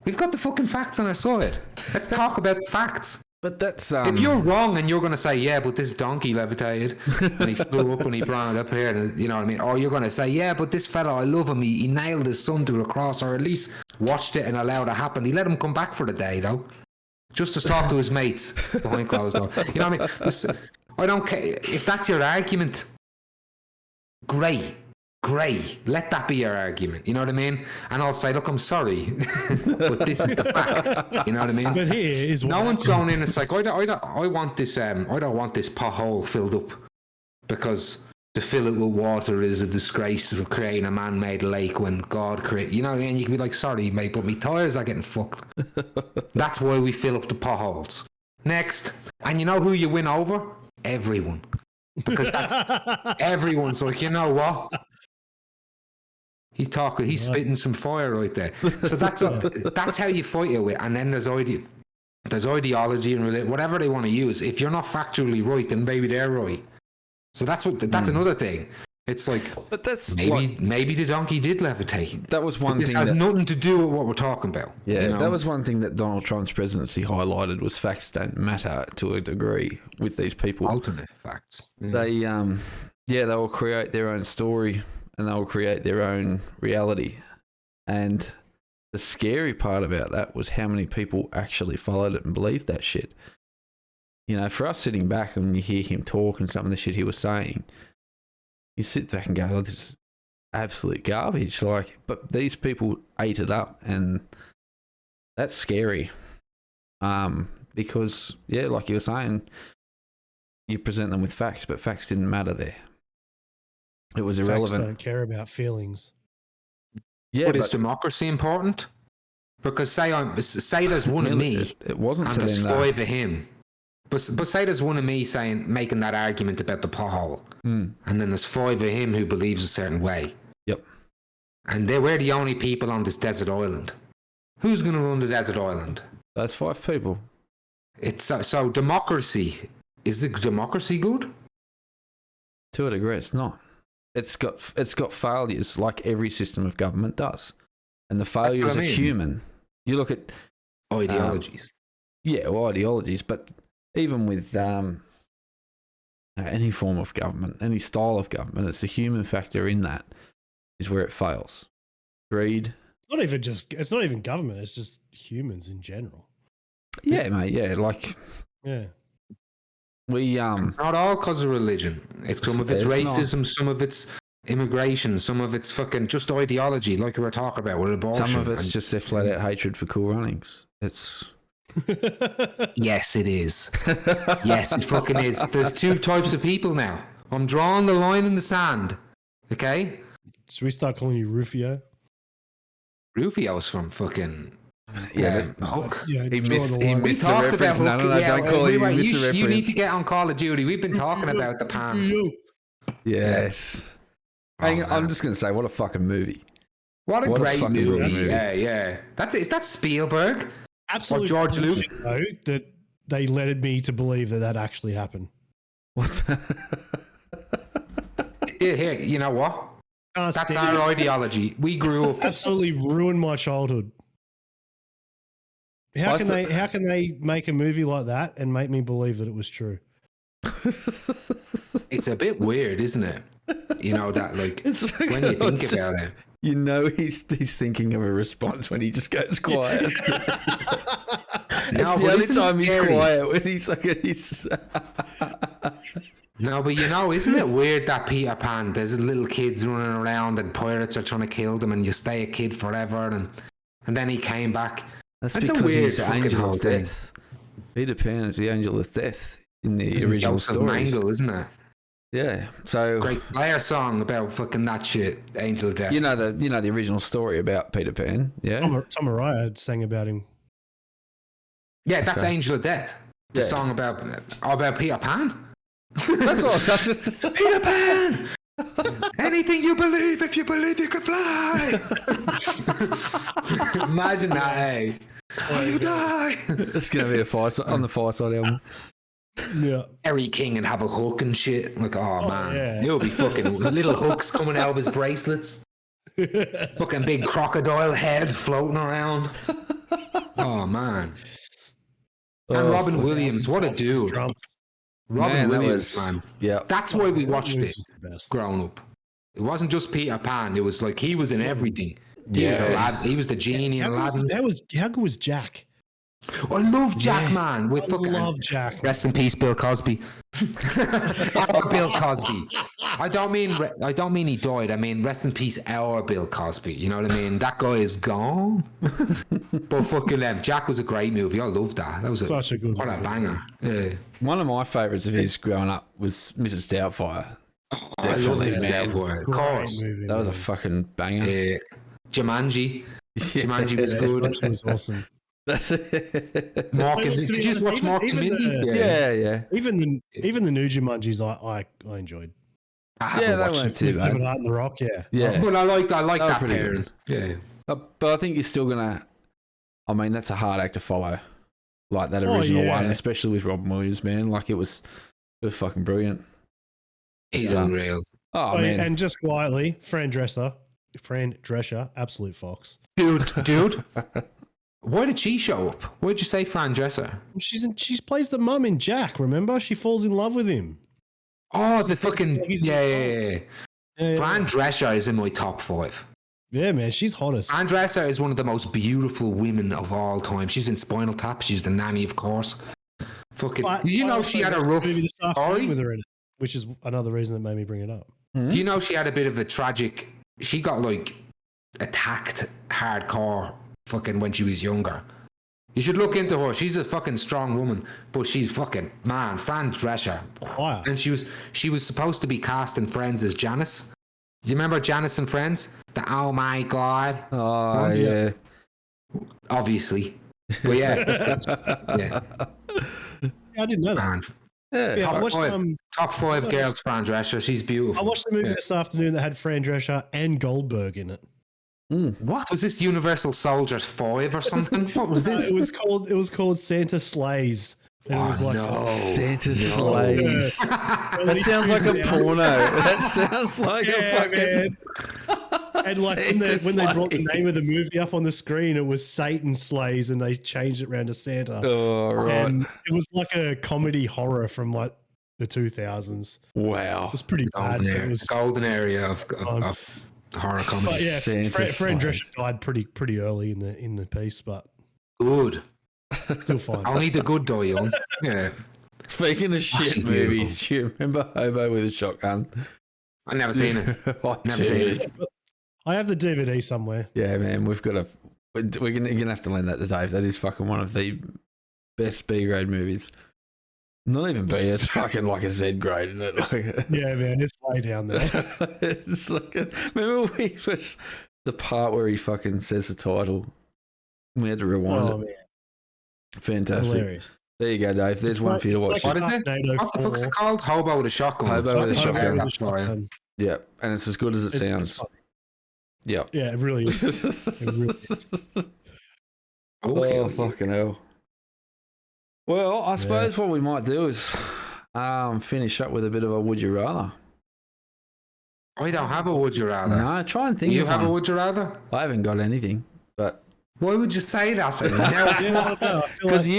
C: we've got the fucking facts on our side. Let's talk about the facts.
A: But that's
C: if you're wrong and you're going to say, yeah, but this donkey levitated and he flew up and he brought it up here, and you know what I mean? Or you're going to say, yeah, but this fella, I love him. He nailed his son to a cross, or at least watched it and allowed it to happen. He let him come back for the day, though, just to talk to his mates behind closed doors. You know what I mean? I don't care if that's your argument. Great. Let that be your argument. You know what I mean? And I'll say, look, I'm sorry, but this is the fact. You know what I mean?
B: But here is
C: no one's going in. It's like I want this. I don't want this pothole filled up because to fill it with water is a disgrace of creating a man-made lake when God created. You know what I mean? You can be like, sorry, mate, but my tires are getting fucked. That's why we fill up the potholes. Next, and you know who you win over? Everyone, because that's everyone's like, you know what? He's spitting some fire right there. So that's how you fight it with. And then there's ideology and whatever they want to use. If you're not factually right, then maybe they're right. So that's another thing. It's like,
A: but that's
C: maybe the donkey did levitate.
A: That was one thing.
C: This has nothing to do with what we're talking about.
A: Yeah, you know? That was one thing that Donald Trump's presidency highlighted was facts don't matter to a degree with these people.
C: Alternate facts.
A: Yeah. They will create their own story and they will create their own reality. And the scary part about that was how many people actually followed it and believed that shit. You know, for us sitting back and you hear him talk and some of the shit he was saying, you sit back and go, oh, this is absolute garbage. Like, but these people ate it up, and that's scary. Because, yeah, like you were saying, you present them with facts, but facts didn't matter there. It was irrelevant.
B: Facts don't care about feelings.
C: Yeah, but is democracy important? Because say there's one of me,
A: it wasn't,
C: and there's five of him. But say there's one of me making that argument about the pothole, and then there's five of him who believes a certain way.
A: Yep.
C: And we're the only people on this desert island. Who's going to run the desert island?
A: Those five people.
C: It's so democracy. Is the democracy good?
A: To a degree, it's not. It's got failures like every system of government does, and the failures are human. You look at
C: ideologies.
A: Ideologies, but even with any form of government, any style of government, it's the human factor in that is where it fails. Greed.
B: It's not even government. It's just humans in general.
A: Yeah, mate. Yeah, like we
C: It's not all because of religion. It's some of it's racism, not. Some of it's immigration, some of it's fucking just ideology, like we were talking about with abortion.
A: Some of it's just their flat out hatred for Cool Runnings. It's.
C: Yes, it is. Yes, it fucking is. There's two types of people now. I'm drawing the line in the sand. Okay?
B: Should we start calling you Rufio?
C: Rufio's from fucking Hook.
A: Yeah, he missed the reference. No, don't call him.
C: You need to get on Call of Duty. We've been talking about the pan.
A: Yes. I'm just going to say, what a fucking movie.
C: What a great movie. Yeah. Is that Spielberg?
B: Absolutely.
C: George Lucas.
B: That they led me to believe that actually happened.
A: What's that?
C: Here, you know what? That's our ideology. We grew up.
B: Absolutely ruined my childhood. How can they make a movie like that and make me believe that it was true?
C: It's a bit weird, isn't it? You know that, like, when you think about it.
A: You know he's thinking of a response when he just goes quiet.
C: No,
A: it's the only time he's quiet when he's like he's.
C: No, but you know, isn't it weird that Peter Pan? There's little kids running around and pirates are trying to kill them, and you stay a kid forever, and then he came back.
A: That's because a weird he's the angel of death. Peter Pan is the angel of death in the original story. Mangle,
C: isn't it?
A: Yeah, so
C: great Slayer song about fucking that shit, Angel of Death.
A: You know the original story about Peter Pan, yeah.
B: Tom Araya sang about him.
C: Yeah, that's Angel of Death. The song about Peter Pan.
A: That's all.
C: Peter Pan. Anything you believe, if you believe you can fly. Imagine that, hey. Or you die.
A: It's gonna be on the Fireside album.
B: Yeah,
C: Harry King and have a hook and shit. Like, oh man, it'll be fucking little hooks coming out of his bracelets. Fucking big crocodile heads floating around. Oh man. And Robin Williams, what a dude. Robin Williams, man.
A: Yeah.
C: That's why we watched it
B: was the best.
C: growing up. It wasn't just Peter Pan. It was like he was in everything. He was he was the genie in Aladdin.
B: How good was Jack?
C: I love Jack, man. With
B: I love Jack.
C: Rest in peace, Bill Cosby. Our Bill Cosby. I don't mean he died. I mean rest in peace, our Bill Cosby. You know what I mean? That guy is gone. But fucking Jack was a great movie. I loved that. That was
B: Such a good
C: what a banger. Yeah.
A: One of my favourites of his growing up was Mrs. Doubtfire.
C: Definitely,
A: man.
C: of course.
B: Movie,
A: That was a fucking banger.
C: Yeah. Jumanji.
A: Yeah.
C: Jumanji was good.
B: That was awesome.
A: That's it.
C: Mark and Did you just watch Mark and Mindy?
A: Yeah.
B: Even the new Jumanjis, I enjoyed.
A: Yeah, they weren't too bad.
B: Kevin Hart and The Rock, yeah.
A: Yeah.
C: But I like that
A: pretty
C: pairing. Yeah.
A: But I think you're still gonna. I mean, that's a hard act to follow, like that original one, especially with Robin Williams, man. Like it was fucking brilliant.
C: He's unreal.
A: Oh man!
B: And just quietly, Fran Drescher, absolute fox.
C: Dude. Why did she show up? Why did you say Fran Drescher?
B: She plays the mum in Jack. Remember, she falls in love with him.
C: Oh, the fucking yeah. Fran
B: Yeah.
C: Drescher is in my top 5.
B: Yeah, man, she's hottest.
C: Fran Drescher is one of the most beautiful women of all time. She's in Spinal Tap. She's the nanny, of course. Fucking.
B: But
C: Do you know
B: I
C: she had a
B: watched
C: rough
B: movie this afternoon
C: story?
B: with her in it, which is another reason that made me bring it up.
C: Do you know she had a bit of a tragic? She got like attacked hardcore fucking when she was younger. You should look into her. She's a fucking strong woman, but she's fucking man. Fran Drescher.
B: Wow.
C: And she was supposed to be cast in Friends as Janice. Do you remember Janice and Friends? The oh my god.
A: Oh yeah.
C: Obviously, but yeah, yeah.
B: I didn't know that.
C: Man.
B: Yeah, I watched
C: Top 5 girls, Fran Drescher. She's beautiful.
B: I watched the movie this afternoon that had Fran Drescher and Goldberg in it.
C: What was this? Universal Soldiers 5 or something? What was this?
B: It was called Santa Slays. And it was like
A: Santa Slays. That sounds like a porno. That sounds like a fucking.
B: And like when they brought the name of the movie up on the screen, it was Satan Slays, and they changed it around to Santa.
A: Oh right.
B: And it was like a comedy horror from like the 2000s.
A: Wow.
B: It was pretty bad. It was
C: golden area of horror comedy.
B: But yeah,
A: Santa
B: Fran
A: Slays.
B: Drescher died pretty early in the piece, but
C: Good.
B: still fine.
C: Only the good die young. Yeah.
A: Speaking of shit
C: she's
A: movies, do you remember Hobo with a Shotgun?
C: I never seen it. Never seen it.
B: I have the DVD somewhere.
A: Yeah, man, we're gonna have to lend that to Dave. That is fucking one of the best B grade movies. Not even B, it's fucking like a Z grade, isn't it? Like,
B: Yeah, man, it's way down there.
A: it's like remember the part where he fucking says the title. We had to rewind
B: Oh
A: it.
B: man,
A: Fantastic.
B: hilarious.
A: There you go, Dave. There's
B: It's
A: one
B: like-
A: for you to
B: it's
A: watch.
B: like
C: What is it?
B: Sharknado
C: What the fuck's
B: 4.
C: it called? Hobo with a shotgun.
A: Hobo with a
C: Fucking
A: shotgun.
C: heard that for you.
A: Yeah, and it's as good as it
B: It's
A: sounds.
B: funny.
A: Yeah.
B: Yeah, it really is. It really is.
A: Oh,
C: Okay.
A: fucking hell. Well, I suppose what we might do is finish up with a bit of a would you rather.
C: I don't have a would you rather.
A: No, try and think
C: You
A: of
C: have
A: one.
C: a would you rather?
A: I haven't got anything, but
C: Why would you say that then? Now,
B: Yeah, I don't know. I feel
A: because
B: like,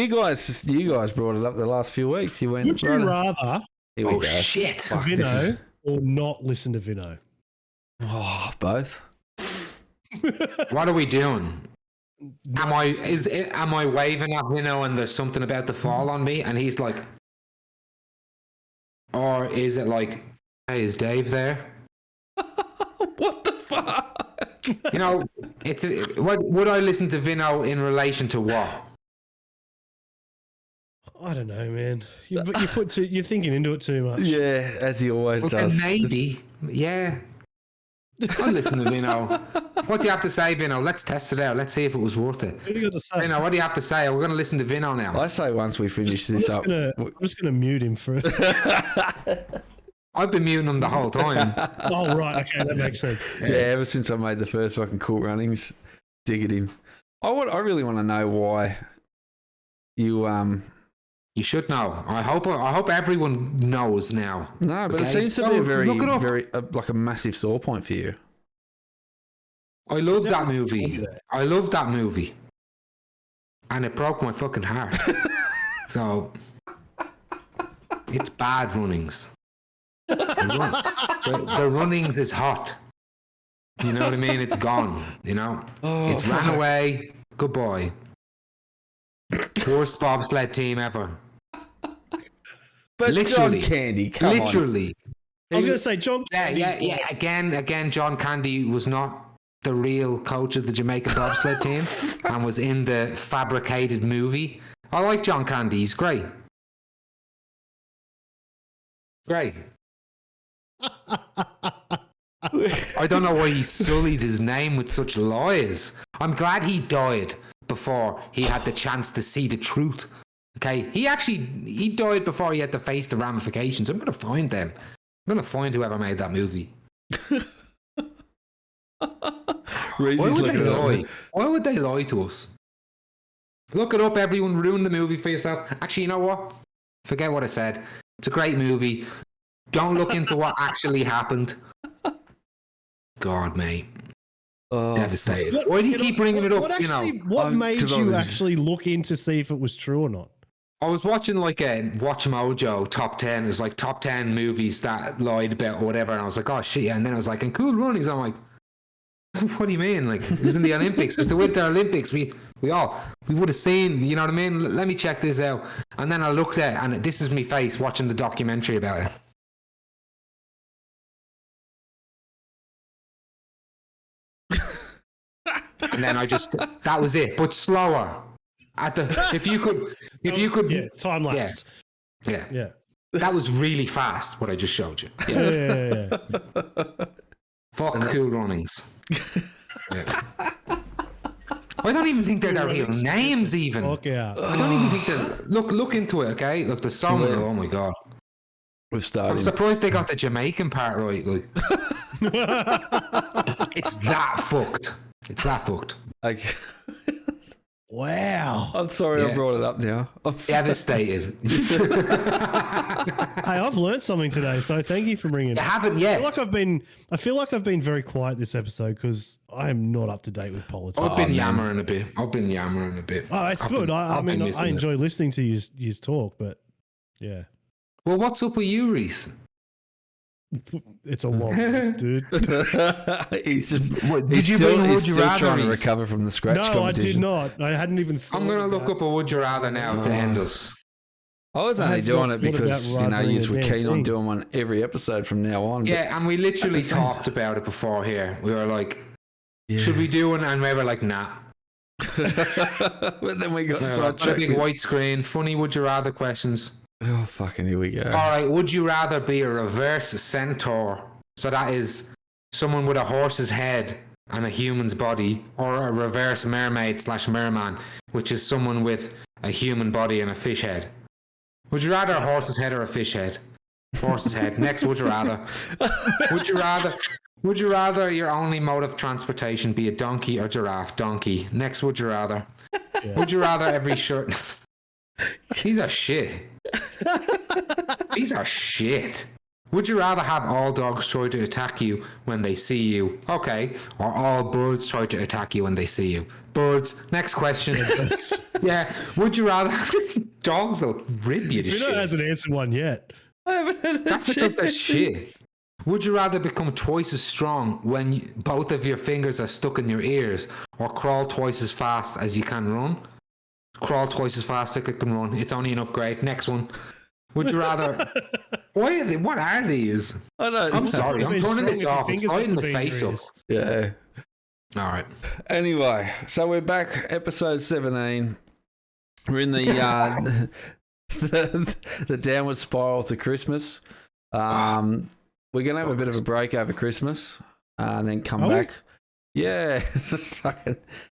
A: you guys brought it up the last few weeks. You went.
B: would you
A: right,
B: rather
A: here we
C: oh
A: go.
C: shit.
A: Fuck, this
B: Vinno
A: is-
B: or not listen to Vinno?
A: Oh, both.
C: What are we doing? Am I waving at Vinno and there's something about to fall on me and he's like, or is it like, hey, is Dave there?
A: What the fuck?
C: You know, what would I listen to Vinno in relation to what?
B: I don't know, man. You're thinking into it too much.
A: Yeah, as he always
C: Okay,
A: does.
C: maybe, yeah. I'll listen to Vinno. What do you have to say, Vinno? Let's test it out. Let's see if it was worth it.
B: What do you got to say?
C: Vinno, what do you have to say? We're going to listen to Vinno now.
A: I say once we finish this up.
B: I'm just gonna mute him for.
C: I've been muting him the whole time.
B: Oh right, okay, that makes sense.
A: Yeah, ever since I made the first fucking Cool Runnings, dig at him. I really want to know why you
C: You should know. I hope everyone knows now.
A: No, but it
C: Okay.
A: seems to be
C: Oh,
A: a very
C: look it up.
A: very like a massive sore point for you.
C: I love that movie. I love that movie. And it broke my fucking heart. So, it's bad runnings. The runnings is hot. You know what I mean? It's gone, you know? It's ran away. Goodbye. Worst bobsled team ever.
A: But
C: literally.
A: John Candy, come
C: literally.
A: on.
B: I was going to say, John.
C: Yeah. Again, John Candy was not the real coach of the Jamaican bobsled team and was in the fabricated movie. I like John Candy. He's great. Great. I don't know why he sullied his name with such lies. I'm glad he died before he had the chance to see the truth. Okay, he died before he had to face the ramifications. I'm going to find them. I'm going to find whoever made that movie. Why would they lie? Why would they lie to us? Look it up, everyone. Ruin the movie for yourself. Actually, you know what? Forget what I said. It's a great movie. Don't look into what actually happened. God, mate. Devastated. Why do you keep bringing it up?
B: What made you actually look in to see if it was true or not?
C: I was watching like a Watch Mojo top 10. It was like top 10 movies that lied about or whatever. And I was like, oh shit. And then I was like, in Cool Runnings, I'm like, what do you mean? Like, it was in the Olympics. Because the Winter Olympics, we would have seen, you know what I mean? Let me check this out. And then I looked at it, and this is me face watching the documentary about it. And then that was it, but slower. If you could,
B: time lapse.
C: Yeah. That was really fast. What I just showed you.
B: Yeah.
C: Fuck Cool Runnings. Yeah. I don't even think they're their real names. Even.
B: Fuck yeah.
C: I don't even think they're. Look into it, okay? Look, there's so many. Oh my god.
A: We've started.
C: I'm surprised they got the Jamaican part right. Like, it's that fucked. It's that fucked.
A: Okay.
B: Wow.
A: I'm sorry I brought it up now. I'm
C: devastated.
B: Hey, I've learned something today, so thank you for bringing it.
C: You haven't yet.
B: I feel like I've been very quiet this episode because I am not up to date with politics.
C: I've been yammering a bit. Oh,
B: it's good. I enjoy listening to you talk, but yeah.
C: Well, what's up with you, Reese?
B: It's a long list, dude.
A: He's just.
C: Did you bring a would you rather?
A: Trying to recover from the scratch competition.
B: No, I did not. I hadn't even thought.
C: I'm going to look up a would you rather now to end us.
A: I was only doing it because you were keen on doing one every episode from now on.
C: Yeah, and we literally talked about it before here. We were like, should we do one? And we were like, nah.
A: But then we got
C: a big white screen, funny would you rather questions.
A: Oh, fucking here we go.
C: All right, would you rather be a reverse centaur? So that is someone with a horse's head and a human's body, or a reverse mermaid / merman, which is someone with a human body and a fish head. Would you rather a horse's head or a fish head? Horse's head. Next, would you rather? Would you rather your only mode of transportation be a donkey or giraffe? Donkey. Next, would you rather? Yeah. Would you rather every shirt... These are shit. These are shit. Would you rather have all dogs try to attack you when they see you? Okay. Or all birds try to attack you when they see you? Birds. Next question. Yeah. Would you rather... Dogs will rip you to shit.
B: Vinno hasn't answered one yet.
C: That's because they're shit. Would you rather become twice as strong when both of your fingers are stuck in your ears, or crawl twice as fast as you can run? Crawl twice as fast as I can run. It's only an upgrade. Next one. Would you rather... What are these?
A: I don't know.
C: I'm sorry. I'm turning this off. It's biting my face up.
A: Yeah.
C: All right.
A: Anyway, so we're back. Episode 17. We're in the the downward spiral to Christmas. We're going to have a bit of a break over Christmas and then come back. Yeah.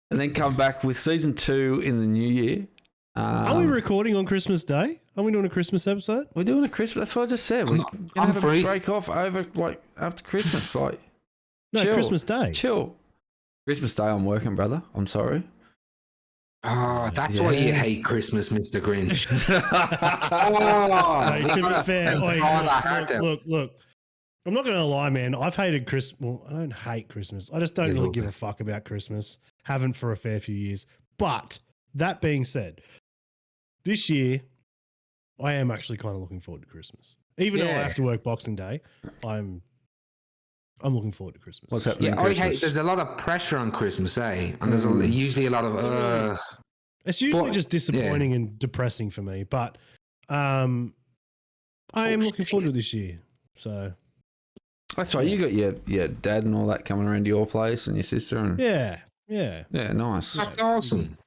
A: And then come back with season 2 in the new year.
B: Are we recording on Christmas Day? Are we doing a Christmas episode?
A: We're doing a Christmas. That's what I just said. We're going to have a break off over after Christmas. No,
B: chill. Christmas Day.
A: Chill. Christmas Day, I'm working, brother. I'm sorry.
C: Oh, that's why you hate Christmas, Mr. Grinch.
B: To be fair, look. I'm not going to lie, man. I've hated Christmas. Well, I don't hate Christmas. I just don't really give
C: it.
B: a fuck about Christmas. Haven't for a fair few years. But that being said, this year, I am actually kind of looking forward to Christmas. Even though I have to work Boxing Day, I'm looking forward to Christmas.
A: What's happening?
C: Yeah, I hate. There's a lot of pressure on Christmas, eh? And there's usually a lot of.
B: It's usually just disappointing and depressing for me. But I am looking forward to this year. So
A: that's right. You got your dad and all that coming around to your place and your sister and
B: yeah,
A: nice.
C: That's awesome.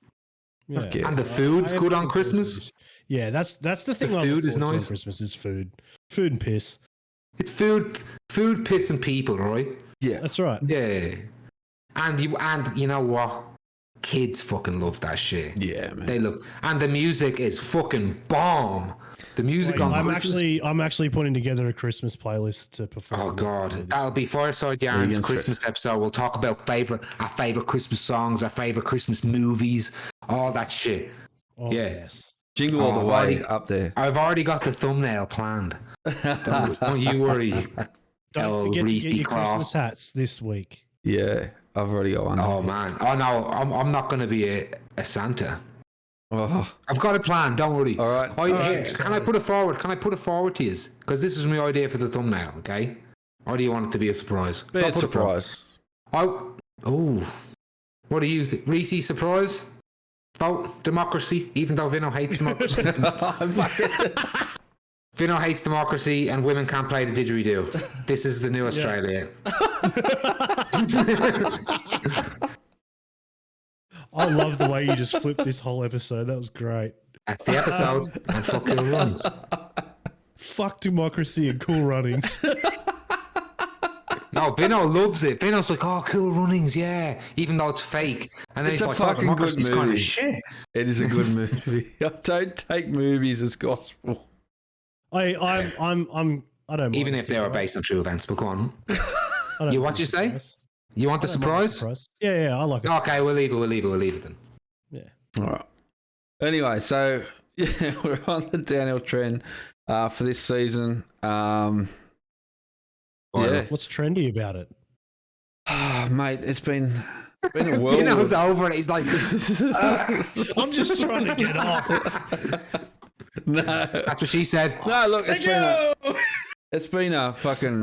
B: Yeah.
C: And the food's good on Christmas.
B: Yeah, that's the thing.
C: The food is
B: nice
C: nice
B: on Christmas. Is food and piss.
C: It's food, piss, and people, right?
A: Yeah,
B: that's right.
C: Yeah, and you know what? Kids fucking love that shit.
A: Yeah, man.
C: They love, and the music is fucking bomb. The music on Christmas.
B: I'm actually putting together a Christmas playlist to perform.
C: Oh god, that'll be Fireside Yarn's Christmas episode. We'll talk about our favorite Christmas songs, our favorite Christmas movies, all that shit.
B: Oh,
C: yeah.
B: Yes.
A: Jingle all the way up there.
C: I've already got the thumbnail planned. Don't you worry.
B: Don't forget to get your Christmas hats this week.
A: Yeah, I've already got one.
C: Oh man. Oh no, I'm not going to be a Santa.
A: Oh.
C: I've got a plan. Don't worry.
A: All right.
C: Can I put it forward? Can I put it forward to you? Because this is my idea for the thumbnail. Okay. Or do you want it to be a surprise?
A: Be a surprise.
C: What do you think? Reese, surprise? Vote democracy, even though Vinno hates democracy. Vinno hates democracy and women can't play the didgeridoo. This is the new Australia.
B: I love the way you just flipped this whole episode. That was great.
C: That's the episode. And fuck Cool Runnings.
B: Fuck democracy and Cool Runnings.
C: No, Vinno loves it. Vinno's like, oh, Cool Runnings, yeah. Even though it's fake. And then
A: It's
C: he's
A: a
C: like,
A: fucking
C: oh,
A: good
C: democracy's
A: movie.
C: kind of shit.
A: It is a good movie. I don't take movies as gospel.
B: I don't mind
C: Even if they are based on true events, but go on. What you say? You want the surprise?
B: Yeah, I like it.
C: Okay, we'll leave it then.
B: Yeah.
A: All right. Anyway, so yeah, we're on the downhill trend for this season. Yeah.
B: What's trendy about it?
A: Mate, it's been a whirlwind.
C: Vinno's over it. He's like,
B: I'm just trying to get off.
A: No.
C: That's what she said.
A: No, look, it's been a fucking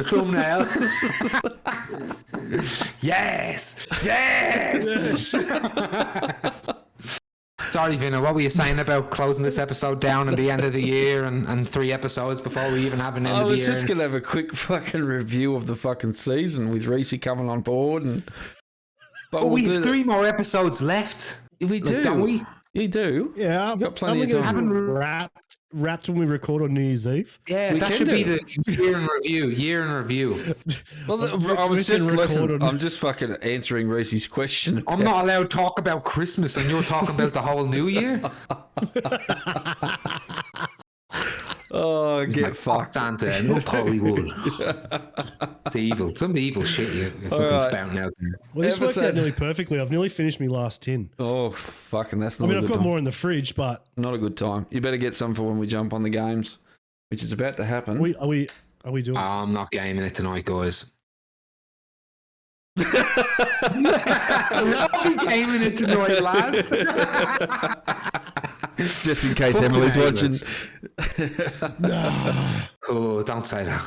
C: thumbnail. Yes. Sorry, Vinno, what were you saying about closing this episode down at the end of the year and 3 episodes before we even have an end of the year?
A: I was just going to have a quick fucking review of the fucking season with Reese coming on board. But
C: we have 3 more episodes left.
A: We do.
C: Don't we?
A: You do?
B: Yeah.
A: You've got plenty of time.
B: Haven't wrapped when we record on New Year's Eve.
C: Yeah, that should be the year in review.
A: Well, I was just listening. I'm just fucking answering Reese's question.
C: I'm not allowed to talk about Christmas and you're talking about the whole New Year?
A: Oh, get
C: like,
A: fucked.
C: Santa and up Hollywood. It's evil. Some evil shit you're fucking spouting out there.
B: Well, this worked out nearly perfectly. I've nearly finished my last tin.
A: Oh, fucking that's not
B: I've got more in the fridge, but...
A: Not a good time. You better get some for when we jump on the games, which is about to happen.
B: Are we doing...
C: I'm not gaming it tonight, guys. I'll be gaming it tonight, lads.
A: Just in case Emily's watching.
C: Oh, don't say that.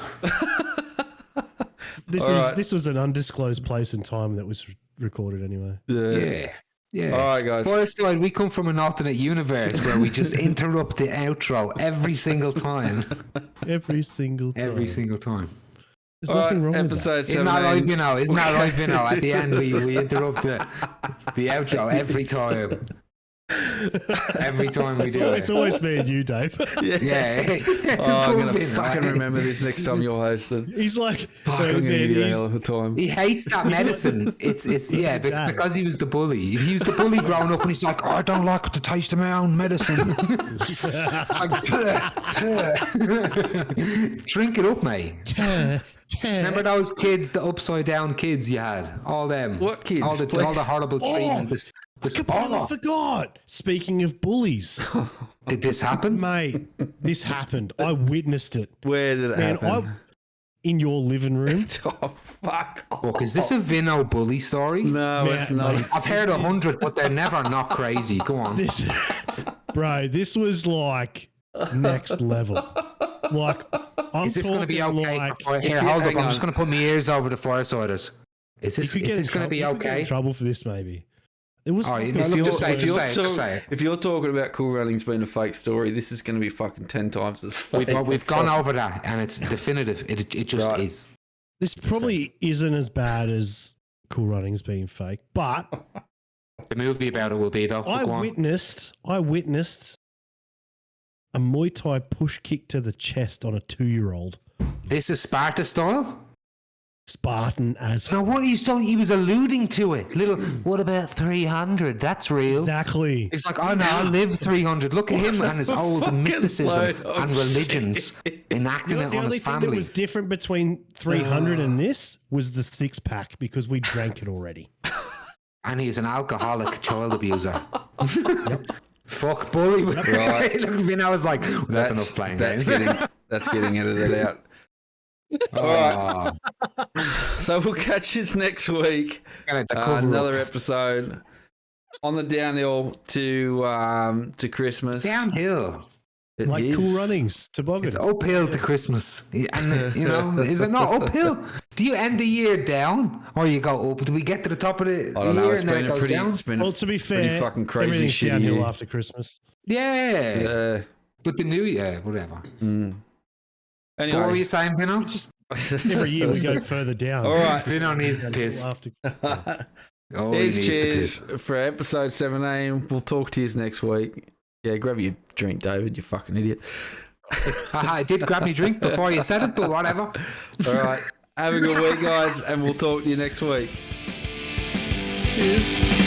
B: This was an undisclosed place and time that was recorded anyway.
C: Yeah.
A: All right, guys.
C: Fireside, we come from an alternate universe where we just interrupt the outro every single time.
B: Every single time. There's nothing wrong with that.
C: Isn't that right, Vinno? Isn't that right, Vinno? At the end, we interrupt the outro every time. Every time we do it.
B: It's always me and you, Dave.
C: Yeah.
A: I'm going to fucking remember this next time you're hosting.
B: He's like,
A: fuck, I'm going to give you the hell of a time.
C: He hates that medicine. It's because he was the bully. He was the bully growing up and he's like, I don't like the taste of my own medicine. Drink it up, mate. Remember those kids, the upside down kids you had? All them.
A: What kids?
C: All the horrible treatment.
B: I forgot. Speaking of bullies,
C: Did this happen?
B: mate, this happened. I witnessed it.
A: Where did it happen?
B: In your living room.
A: Oh, fuck.
C: Look, is this a Vinno bully story?
A: No, it's not.
B: mate,
C: I've heard 100, but they're never not crazy. Go on.
B: This was like next level. Like,
C: Is this going to be okay? Here, hold up. I'm just going to put my ears over the Firesiders. Is this going to be okay?
B: In trouble for this, maybe. It was.
C: Oh, just say it.
A: If you're talking about Cool Runnings being a fake story, this is going to be fucking 10 times as fake.
C: We've gone over that, and it's definitive. It just is.
B: This probably isn't as bad as Cool Runnings being fake, but
C: the movie about it will be though.
B: I witnessed a Muay Thai push kick to the chest on a 2-year-old.
C: This is Sparta style.
B: Spartan as.
C: No, what he was alluding to it. What about 300? That's real.
B: Exactly.
C: It's like, oh no, I live 300. Look at him and his old mysticism and religions enacting it on his family.
B: The only thing that was different between 300 and this was the 6-pack because we drank it already.
C: And he's an alcoholic child abuser. Fuck bully. Right. I was like, that's enough playing.
A: That's getting edited out. All right. So we'll catch you next week. Another episode on the downhill to Christmas.
C: Downhill.
A: It
B: like
A: is.
B: Cool Runnings toboggan.
C: It's uphill to Christmas. And, is it not uphill? Do you end the year down or you go up? Do we get to the top of the year and then it goes down?
B: Well, to be fair,
A: fucking crazy
B: everything's
A: shit
B: downhill
A: year.
B: after Christmas.
C: Yeah. But the new year, whatever.
A: Anyway.
C: What were you saying, Vinno?
B: Just every year we go further down.
A: All right.
C: Vinno needs the piss.
A: Here's cheers for episode 17. We'll talk to you next week. Yeah, grab your drink, David, you fucking idiot.
C: I did grab your drink before you said it, but whatever.
A: All right. Have a good week, guys, and we'll talk to you next week.
B: Cheers.